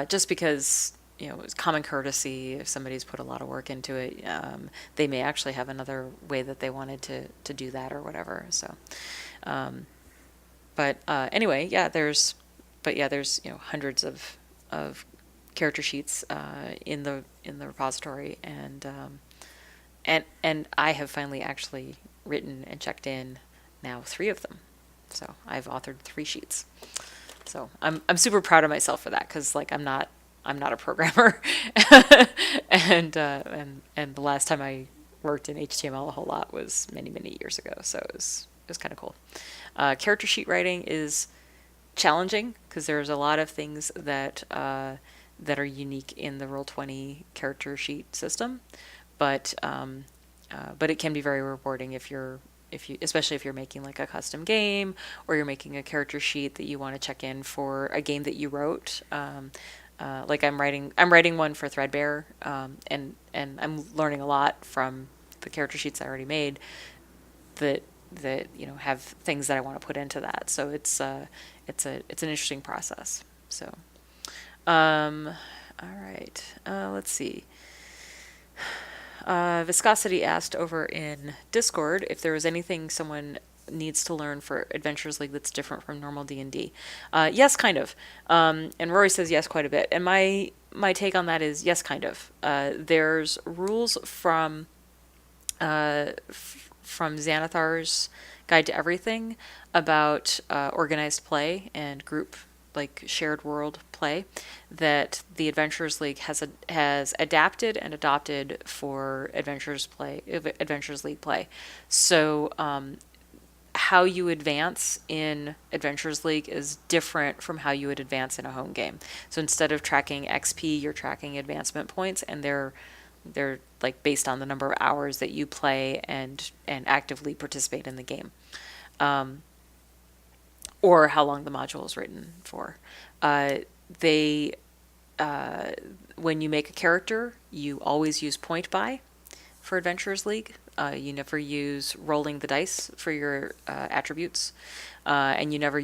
Just because, it's common courtesy. If somebody's put a lot of work into it, they may actually have another way that they wanted to do that or whatever. So, but anyway, there's hundreds of character sheets in the repository, and I have finally actually written and checked in now 3 of them. So I've authored 3 sheets. So I'm super proud of myself for that, because like I'm not a programmer, and the last time I worked in HTML a whole lot was many years ago. So it was kind of cool. Character sheet writing is challenging because there's a lot of things that are unique in the Roll20 character sheet system, but but it can be very rewarding if you especially if you're making like a custom game, or you're making a character sheet that you want to check in for a game that you wrote. Like I'm writing one for Threadbare, and I'm learning a lot from the character sheets I already made that have things that I want to put into that. So it's an interesting process. So all right, let's see. Viscosity asked over in Discord if there was anything someone needs to learn for Adventures League that's different from normal D&D. Yes, kind of. And Rory says yes, quite a bit. And my take on that is yes, kind of. There's rules from Xanathar's Guide to Everything about organized play and group, like shared world play, that the Adventurers League has adapted and adopted for Adventurers League play. So how you advance in Adventurers League is different from how you would advance in a home game. So instead of tracking XP, you're tracking advancement points, and they're like based on the number of hours that you play and actively participate in the game, or how long the module is written for. They When you make a character, you always use point buy for Adventurers League. You never use rolling the dice for your attributes, and you never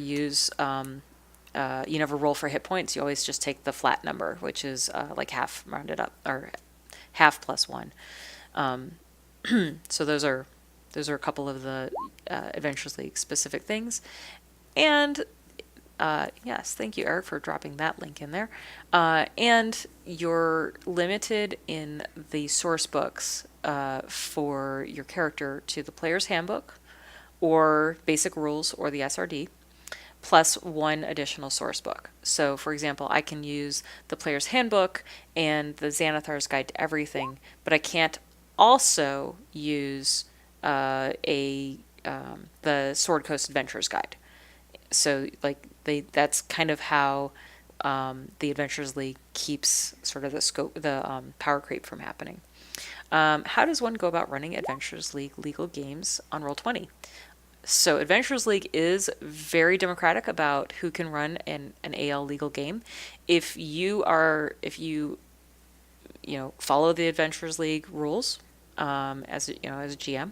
roll for hit points. You always just take the flat number, which is like half rounded up, or half plus 1. So those are a couple of the Adventures League specific things. And yes, thank you, Eric, for dropping that link in there. And you're limited in the source books for your character to the player's handbook, or basic rules, or the SRD, plus 1 additional source book. So, for example, I can use the player's handbook and the Xanathar's Guide to Everything, but I can't also use the Sword Coast Adventurers Guide. So, like, that's kind of how the Adventurers League keeps sort of the power creep from happening. How does one go about running Adventurers League legal games on Roll20? So Adventurers League is very democratic about who can run an AL legal game. If you follow the Adventurers League rules as a GM,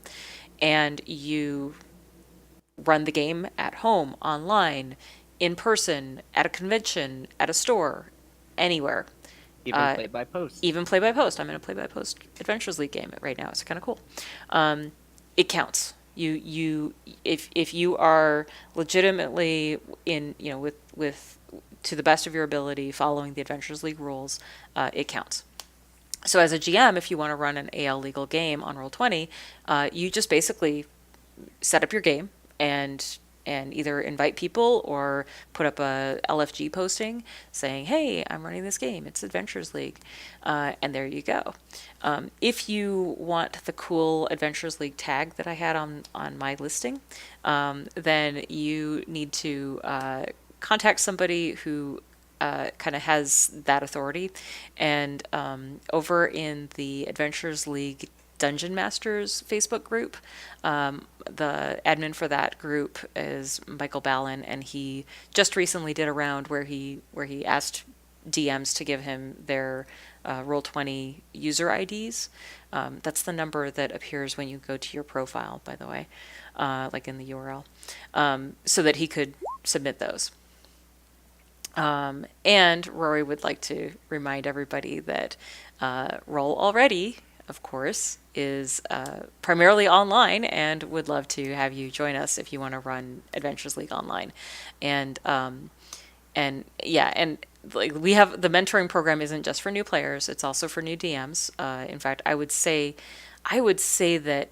and you run the game at home, online, in person, at a convention, at a store, anywhere. Even play by post. Even play by post. I'm in a play by post Adventures League game right now. It's kind of cool. It counts. If you are legitimately with to the best of your ability following the Adventures League rules, it counts. So as a GM, if you want to run an AL legal game on Roll20, you just basically set up your game and either invite people or put up a LFG posting saying, hey, I'm running this game. It's Adventures League. And there you go. If you want the cool Adventures League tag that I had on my listing, then you need to contact somebody who kind of has that authority. And over in the Adventures League Dungeon Masters Facebook group, the admin for that group is Michael Ballin, and he just recently did a round where he asked DMs to give him their Roll20 user IDs. That's the number that appears when you go to your profile, by the way, like in the URL, so that he could submit those. And Rory would like to remind everybody that Roll Already, of course, is primarily online, and would love to have you join us if you want to run Adventures League online. And like we have the mentoring program isn't just for new players; it's also for new DMs. In fact, I would say that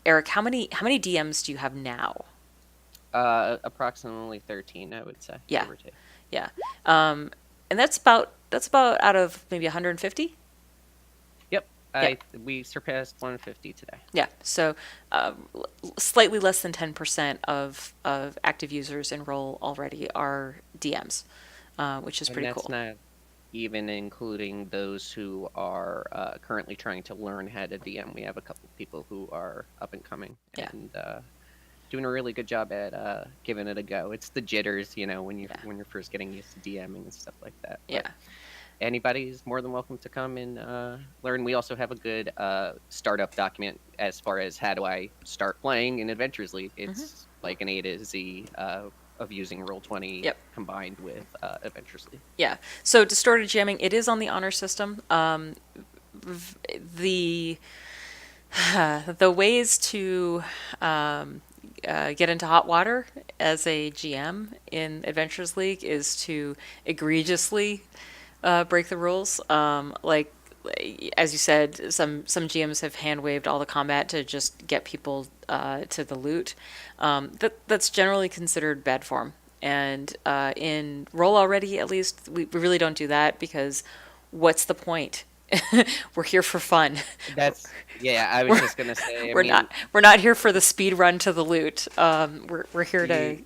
Eric, how many DMs do you have now? Approximately 13, I would say, Yeah, give or take. yeah. Um, and that's about out of maybe 150. Yep, Yeah, we surpassed 150 today. yeah. So slightly less than 10% of active users in Roll already are DMs, which is And pretty that's cool. not even including those who are currently trying to learn how to DM. We have a couple people who are up and coming Yeah, and doing a really good job at giving it a go. It's the jitters, yeah, when you're first getting used to DMing and stuff like that. But yeah. anybody's more than welcome to come and learn. We also have a good startup document as far as how do I start playing in Adventures League. Hmm. It's like an A to Z of using Roll20 Yep. combined with Adventures League. Yeah. So distorted jamming, it is on the honor system. The the ways to get into hot water as a GM in Adventures League is to egregiously break the rules. Like as you said, some GMs have hand waved all the combat to just get people to the loot. That's generally considered bad form. And in Roll Already, at least, we really don't do that because what's the point? We're here for fun. That's yeah. I was We're just gonna say. I we're mean, not here for the speed run to the loot. We're here to.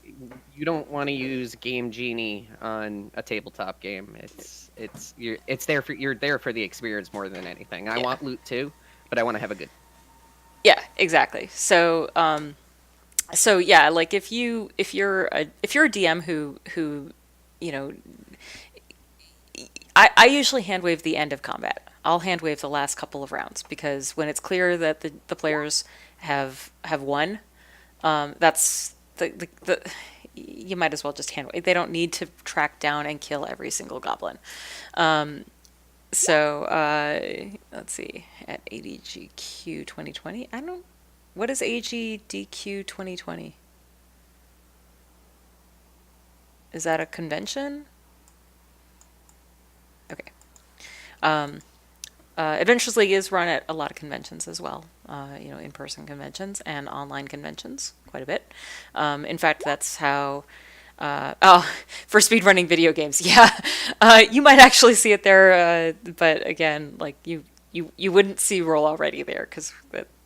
you don't want to use Game Genie on a tabletop game. You're there for the experience more than anything. I Yeah, want loot too, but I want to have a good. yeah, exactly. So yeah, like if you're a DM who you know I usually hand wave the end of combat. I'll hand wave the last couple of rounds because when it's clear that the players have won, that's the you might as well just hand wave. They don't need to track down and kill every single goblin. So let's see at ADGQ 2020. I don't. What is AGDQ 2020? Is that a convention? Okay. Um, Adventures League is run at a lot of conventions as well. In-person conventions and online conventions, quite a bit. In fact, that's how. For speedrunning video games, yeah, you might actually see it there. But again, like you wouldn't see Roll Already there because,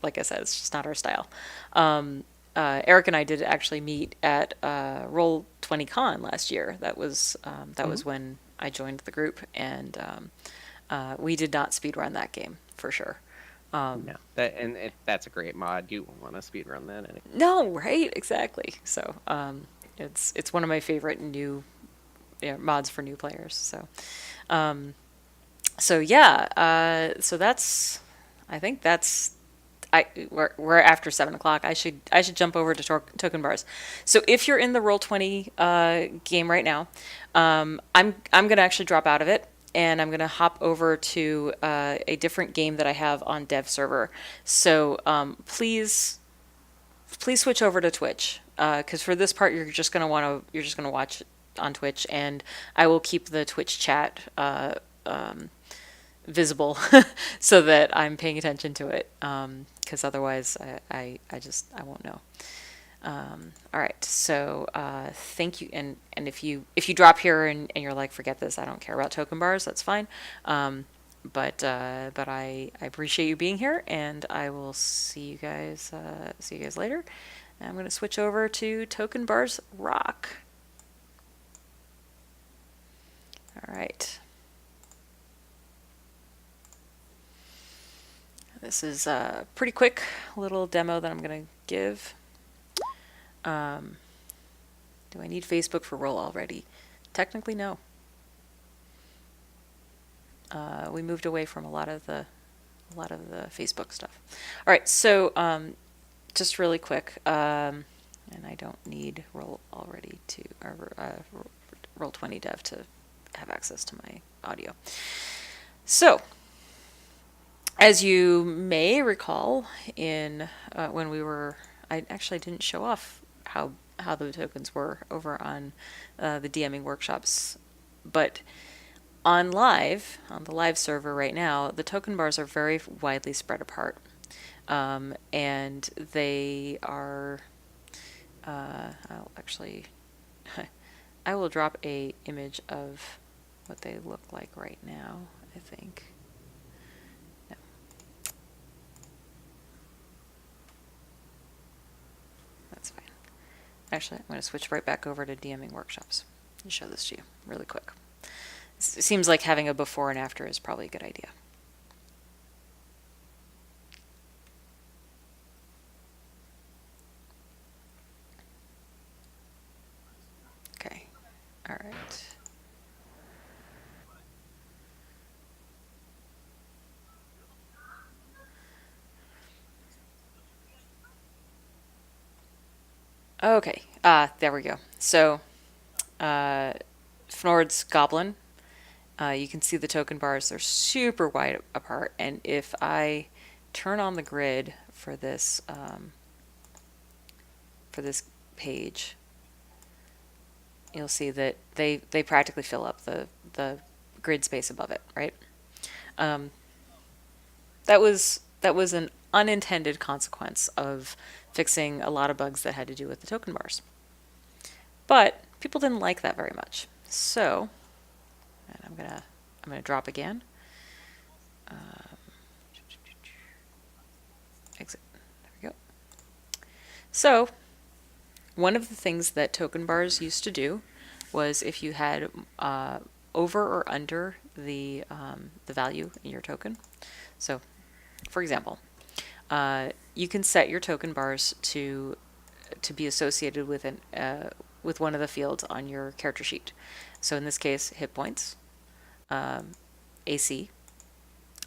like I said, it's just not our style. Eric and I did actually meet at Roll 20 Con last year. That was when I joined the group, and we did not speedrun that game for sure. No, that's a great mod. You want to speedrun that anyway. No, right? Exactly. So it's one of my favorite new mods for new players. So yeah. So that's I think that's we're after 7 o'clock. I should jump over to token bars. So if you're in the Roll20 game right now, I'm gonna actually drop out of it and I'm gonna hop over to a different game that I have on dev server. So please switch over to Twitch because for this part you're just gonna watch on Twitch, and I will keep the Twitch chat visible so that I'm paying attention to it because otherwise I won't know. All right, so thank you, and if you drop here and you're like forget this, I don't care about token bars, that's fine. But I appreciate you being here, and I will see you guys later. And I'm going to switch over to Token Bars Rock. All right. This is a pretty quick little demo that I'm going to give. Do I need Facebook for Roll Already? Technically, no. We moved away from a lot of the Facebook stuff. All right, so just really quick, and I don't need Roll Already to or Roll20 Dev to have access to my audio. So, as you may recall, in when I actually didn't show off how the tokens were over on the DMing workshops, but on the live server right now, the token bars are very widely spread apart, and they are I'll actually, I will drop a image of what they look like right now, I think. No. That's fine. Actually, I'm going to switch right back over to DMing workshops and show this to you really quick. It seems like having a before and after is probably a good idea. Okay, all right. Okay, there we go. So, Fnord's Goblin, you can see the token bars, they're super wide apart, and if I turn on the grid for this page, you'll see that they practically fill up the grid space above it, right? That was an unintended consequence of fixing a lot of bugs that had to do with the token bars. But people didn't like that very much. So, and I'm gonna drop again. Exit. There we go. So, one of the things that token bars used to do was if you had over or under the value in your token. So, for example, you can set your token bars to be associated with with one of the fields on your character sheet. So in this case, hit points, AC,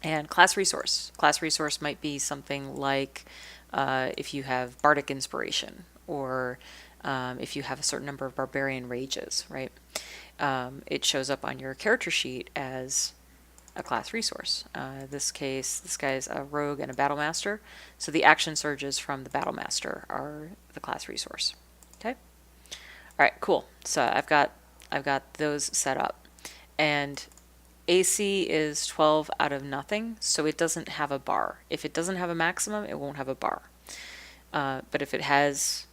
and class resource. Class resource might be something like if you have bardic inspiration, or if you have a certain number of barbarian rages, right? It shows up on your character sheet as a class resource. This case, this guy's a rogue and a battle master, so the action surges from the battle master are the class resource. Okay. All right, cool. So I've got those set up, and AC is 12 out of nothing, so it doesn't have a bar. If it doesn't have a maximum, it won't have a bar. But if it has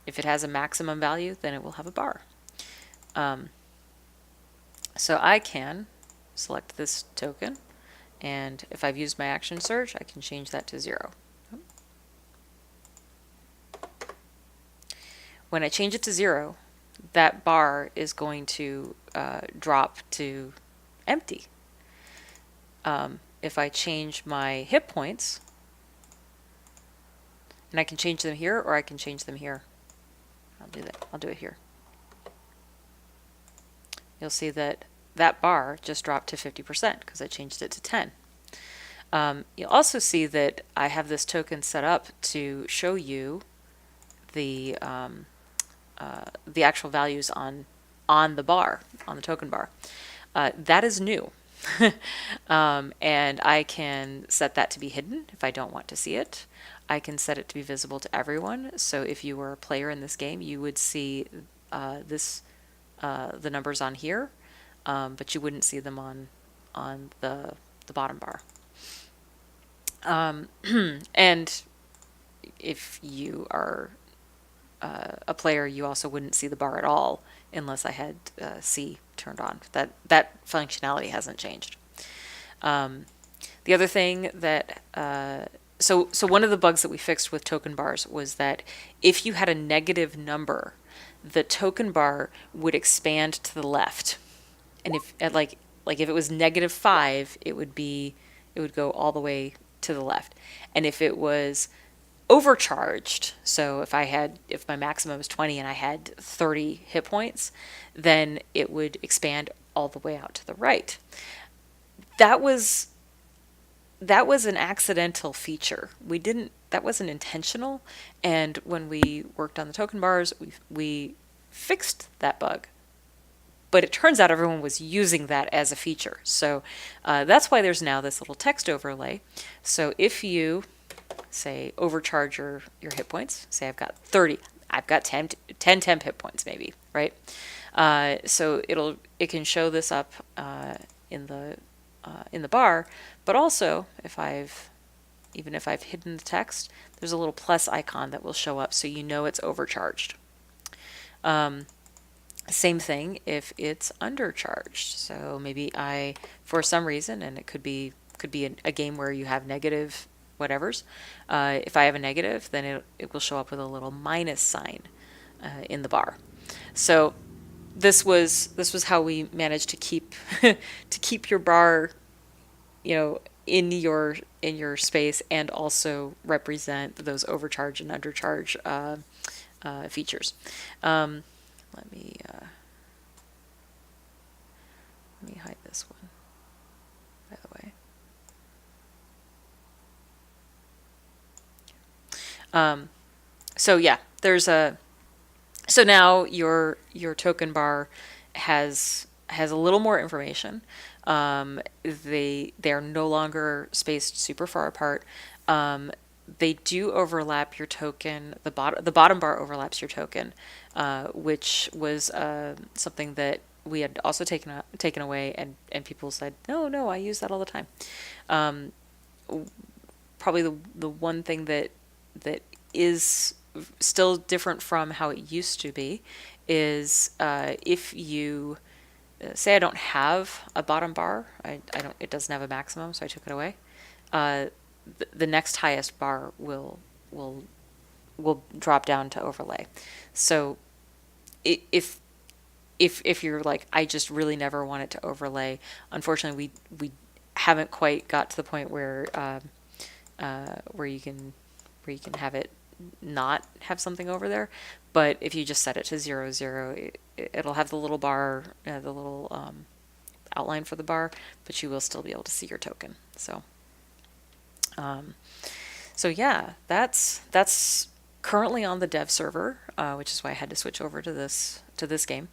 a maximum value, then it will have a bar. So I can select this token, and if I've used my action surge, I can change that to 0. When I change it to 0, that bar is going to drop to empty. If I change my hit points, and I can change them here or I can change them here. I'll do that. I'll do it here. You'll see that that bar just dropped to 50% because I changed it to 10. You'll also see that I have this token set up to show you the actual values on the bar, on the token bar. That is new. And I can set that to be hidden if I don't want to see it. I can set it to be visible to everyone. So if you were a player in this game, you would see the numbers on here, but you wouldn't see them on the bottom bar. And if you are a player, you also wouldn't see the bar at all unless I had C turned on. That functionality hasn't changed. The other thing that so one of the bugs that we fixed with token bars was that if you had a negative number, the token bar would expand to the left, and if like if it was -5, it would go all the way to the left, and if it was overcharged, so if my maximum was 20 and I had 30 hit points, then it would expand all the way out to the right. That was an accidental feature. That wasn't intentional, and when we worked on the token bars, we fixed that bug. But it turns out everyone was using that as a feature. So that's why there's now this little text overlay. So if you say overcharge your hit points, say I've got 30, I've got 10 temp hit points maybe, right? So it can show this up in the bar, but also if I've even if I've hidden the text, there's a little plus icon that will show up so you know it's overcharged. Same thing if it's undercharged. So maybe I, for some reason, and it could be a game where you have negative whatevers. If I have a negative, then it will show up with a little minus sign in the bar. So this was how we managed to keep to keep your bar, in your space, and also represent those overcharge and undercharge features. Let me hide this one, by the way. So yeah, so now your token bar has a little more information. They are no longer spaced super far apart. They do overlap your token. The bottom bar overlaps your token, which was something that we had also taken away, and people said, no, I use that all the time. Probably the one thing that is still different from how it used to be is if you say I don't have a bottom bar, I don't, it doesn't have a maximum, so I took it away. The next highest bar will drop down to overlay. So if you're like, I just really never want it to overlay, unfortunately we haven't quite got to the point where you can have it not have something over there. But if you just set it to 0, 0, it'll have the little bar, the little outline for the bar, but you will still be able to see your token. So yeah, that's currently on the dev server, which is why I had to switch over to this game.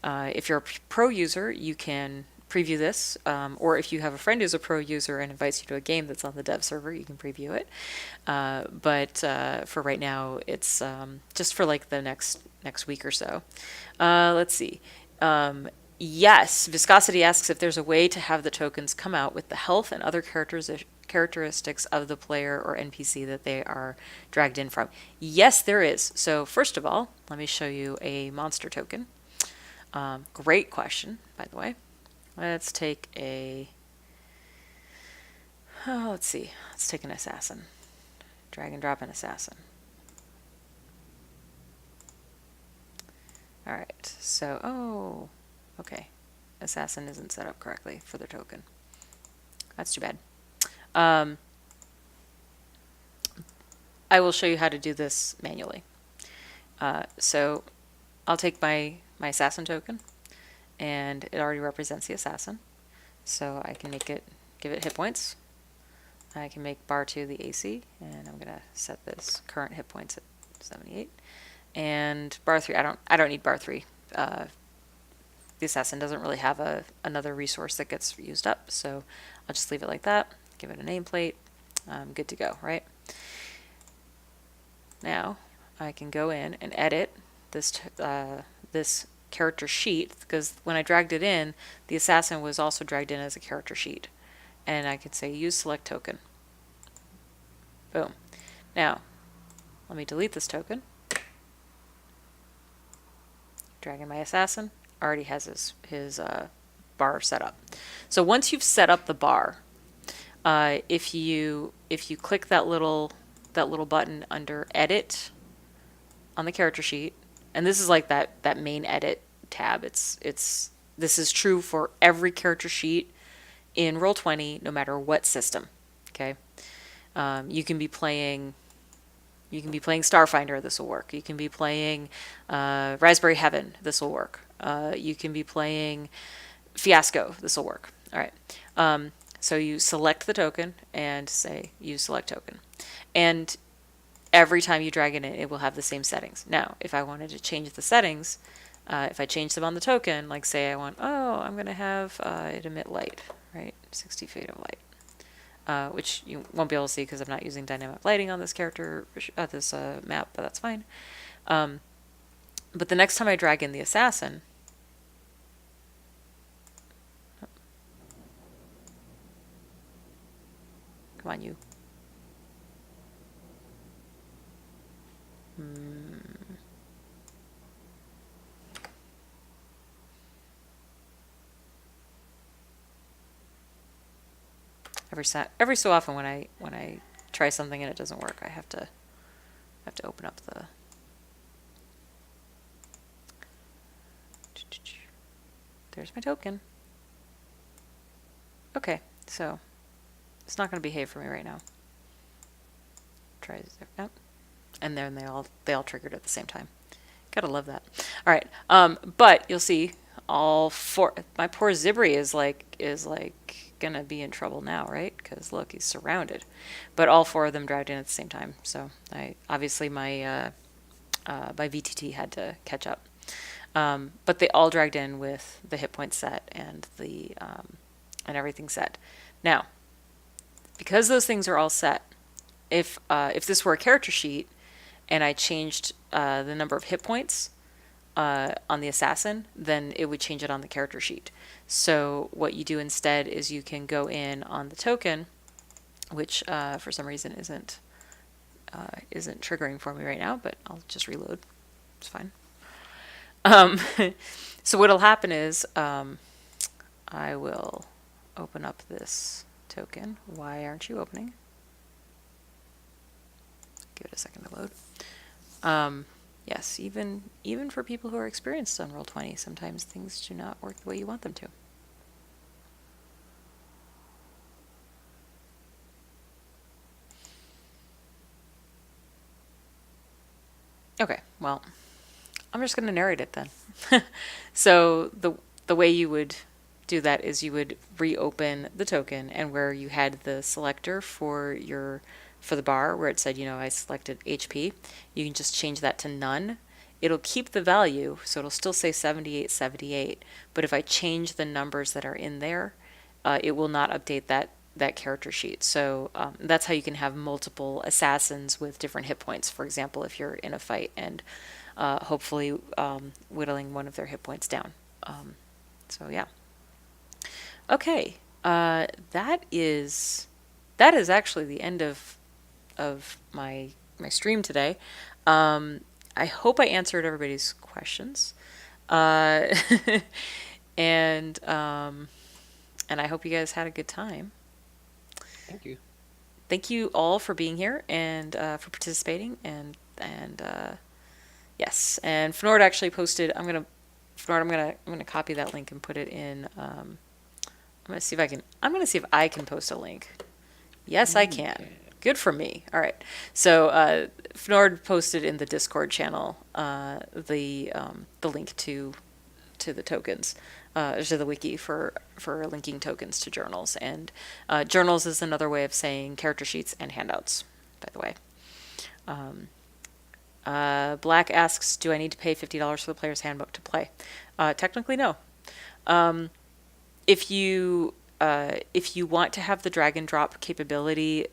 If you're a pro user, you can preview this, or if you have a friend who's a pro user and invites you to a game that's on the dev server, you can preview it. But for right now, it's just for like the next week or so. Let's see. Yes, Viscosity asks if there's a way to have the tokens come out with the health and other characteristics of the player or NPC that they are dragged in from. Yes, there is. So first of all, let me show you a monster token. Great question, by the way. Let's take let's take an assassin. Drag and drop an assassin. All right, so, okay. Assassin isn't set up correctly for the token. That's too bad. I will show you how to do this manually. So I'll take my assassin token, and it already represents the assassin. So I can give it hit points. I can make bar 2 the AC, and I'm gonna set this current hit points at 78. And bar 3, I don't need bar 3. The assassin doesn't really have another resource that gets used up, so I'll just leave it like that. Give it a nameplate. I'm good to go, right? Now I can go in and edit this character sheet, because when I dragged it in, the assassin was also dragged in as a character sheet. And I could say use select token. Boom. Now, let me delete this token. Drag in my assassin. Already has his bar set up. So once you've set up the bar, if you click that little button under edit on the character sheet, and this is like that main edit tab. This is true for every character sheet in Roll20, no matter what system. Okay, you can be playing Starfinder. This will work. You can be playing Raspberry Heaven. This will work. You can be playing Fiasco. This will work. All right. So you select the token and say use select token, and every time you drag it in, it will have the same settings. Now, if I wanted to change the settings, if I change them on the token, like say I want, I'm going to have it emit light, right? 60 feet of light, which you won't be able to see because I'm not using dynamic lighting on this character, this map, but that's fine. But the next time I drag in the assassin, come on, you. Every so often when I try something and it doesn't work, I have to open up the. There's my token. Okay, so it's not going to behave for me right now. Try it. Yep. And then they all triggered at the same time. Gotta love that. All right, but you'll see all four. My poor Zibri is like gonna be in trouble now, right? Because look, he's surrounded. But all four of them dragged in at the same time. So I obviously my VTT had to catch up. But they all dragged in with the hit point set and the and everything set. Now, because those things are all set, if this were a character sheet and I changed the number of hit points on the assassin, then it would change it on the character sheet. So what you do instead is you can go in on the token, which for some reason isn't triggering for me right now, but I'll just reload. It's fine. So what'll happen is I will open up this token. Why aren't you opening? Give it a second to load. Yes, even for people who are experienced on Roll20, sometimes things do not work the way you want them to. Okay, well, I'm just going to narrate it then. So the way you would do that is you would reopen the token, and where you had the selector for the bar where it said, I selected HP, you can just change that to none. It'll keep the value, so it'll still say 7878, but if I change the numbers that are in there, it will not update that character sheet. So that's how you can have multiple assassins with different hit points. For example, if you're in a fight and hopefully whittling one of their hit points down. So yeah. Okay, that is actually the end of my stream today. I hope I answered everybody's questions, and I hope you guys had a good time. Thank you. Thank you all for being here and for participating and yes. And Fnord actually posted. I'm gonna copy that link and put it in. I'm gonna see if I can post a link. Yes, I can. Good for me. All right. So Fnord posted in the Discord channel the link to the tokens, to the wiki for linking tokens to journals. And journals is another way of saying character sheets and handouts, by the way. Black asks, do I need to pay $50 for the player's handbook to play? Technically, no. If you want to have the drag and drop capability,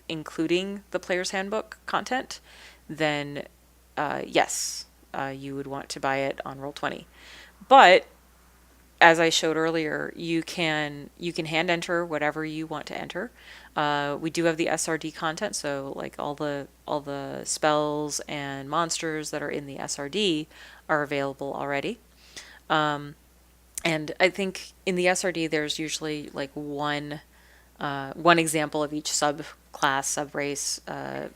including the player's handbook content, then yes, you would want to buy it on Roll20. But as I showed earlier, you can hand enter whatever you want to enter. We do have the SRD content, so like all the spells and monsters that are in the SRD are available already. And I think in the SRD there's usually like one example of each subclass, subrace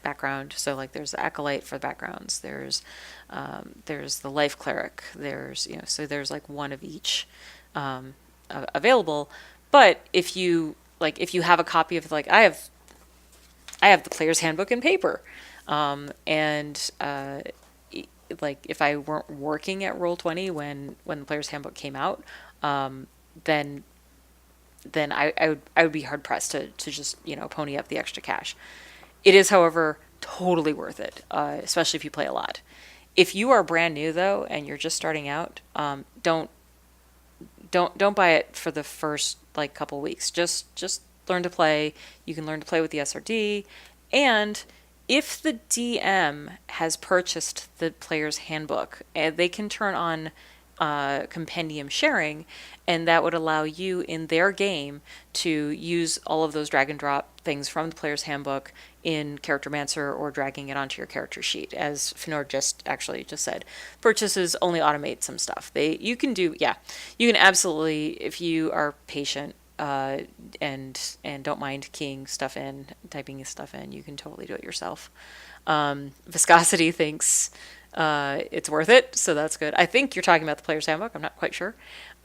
background. So like there's the acolyte for the backgrounds. There's the life cleric. So there's like one of each available. But if you have a copy of I have the player's handbook in paper, and if I weren't working at Roll20 when the player's handbook came out, then I would be hard pressed to just pony up the extra cash. It is, however, totally worth it, especially if you play a lot. If you are brand new though and you're just starting out, don't buy it for the first couple weeks. Just learn to play. You can learn to play with the SRD, and if the DM has purchased the player's handbook, they can turn on compendium sharing, and that would allow you in their game to use all of those drag and drop things from the player's handbook in Charactermancer or dragging it onto your character sheet. As Fenor just said, purchases only automate some stuff. You can absolutely, if you are patient and don't mind keying stuff in, typing stuff in, you can totally do it yourself. Viscosity thinks it's worth it, so that's good. I think you're talking about the player's handbook. I'm not quite sure.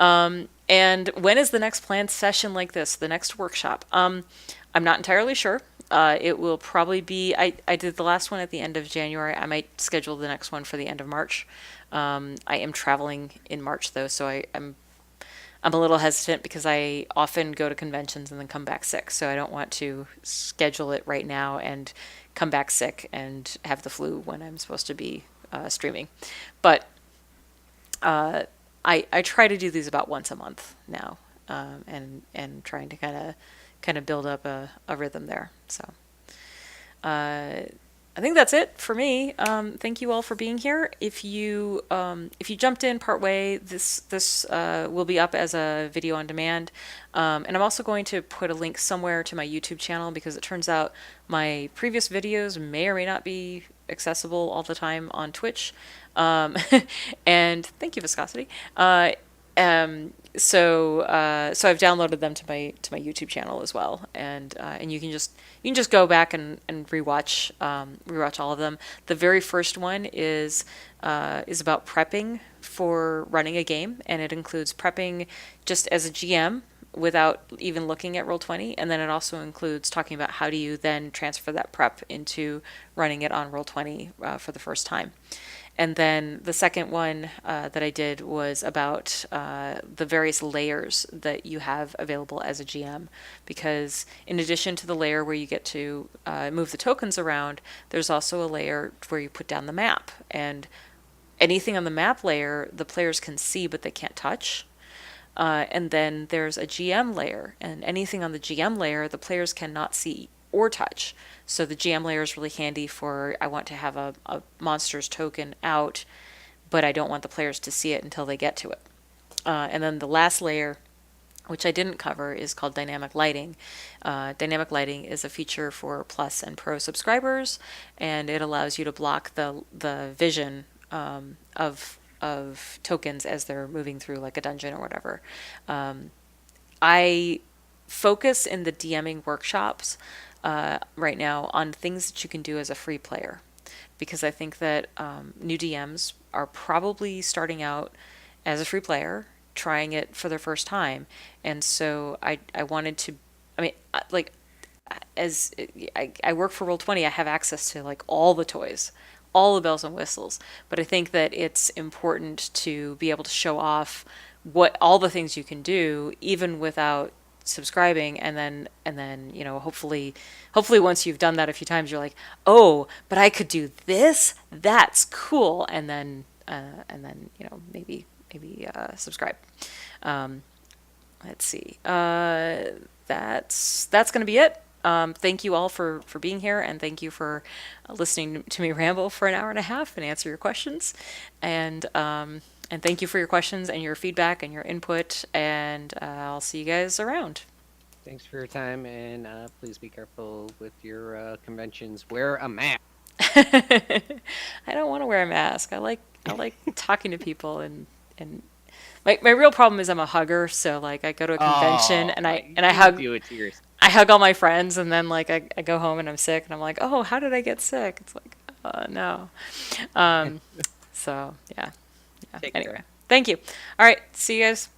And when is the next planned session like this? The next workshop? I'm not entirely sure. It will probably be. I did the last one at the end of January. I might schedule the next one for the end of March. I am traveling in March though, so I'm a little hesitant because I often go to conventions and then come back sick. So I don't want to schedule it right now and come back sick and have the flu when I'm supposed to be streaming. But I try to do these about once a month now, and trying to kind of build up a rhythm there. So I think that's it for me. Thank you all for being here. If you jumped in partway, this will be up as a video on demand, and I'm also going to put a link somewhere to my YouTube channel because it turns out my previous videos may or may not be accessible all the time on Twitch. And thank you, Viscosity. So I've downloaded them to my YouTube channel as well, and you can just go back and rewatch all of them. The very first one is about prepping for running a game, and it includes prepping just as a GM without even looking at Roll20, and then it also includes talking about how do you then transfer that prep into running it on Roll20 for the first time. And then the second one that I did was about the various layers that you have available as a GM. Because in addition to the layer where you get to move the tokens around, there's also a layer where you put down the map. And anything on the map layer, the players can see, but they can't touch. And then there's a GM layer. And anything on the GM layer, the players cannot see or touch. So the GM layer is really handy for, I want to have a monster's token out, but I don't want the players to see it until they get to it. And then the last layer, which I didn't cover, is called dynamic lighting. Dynamic lighting is a feature for Plus and Pro subscribers, and it allows you to block the vision of tokens as they're moving through like a dungeon or whatever. I focus in the DMing workshops right now on things that you can do as a free player, because I think that new DMs are probably starting out as a free player, trying it for their first time, and so I wanted to, I mean, like, as I work for Roll20, I have access to like all the toys, all the bells and whistles, but I think that it's important to be able to show off what all the things you can do even without subscribing, and then hopefully once you've done that a few times, you're like, oh, but I could do this, that's cool, and then maybe subscribe. Let's see, that's gonna be it. Thank you all for being here, and thank you for listening to me ramble for an hour and a half and answer your questions, and thank you for your questions and your feedback and your input, and I'll see you guys around. Thanks for your time, and please be careful with your conventions. Wear a mask. I don't want to wear a mask. I like talking to people, and my real problem is I'm a hugger, so like I go to a convention and I hug do it to yourself. I hug all my friends, and then like I go home and I'm sick, and I'm like, oh, how did I get sick? It's like, no. So yeah. Take Anyway, care. thank you. All right, see you guys.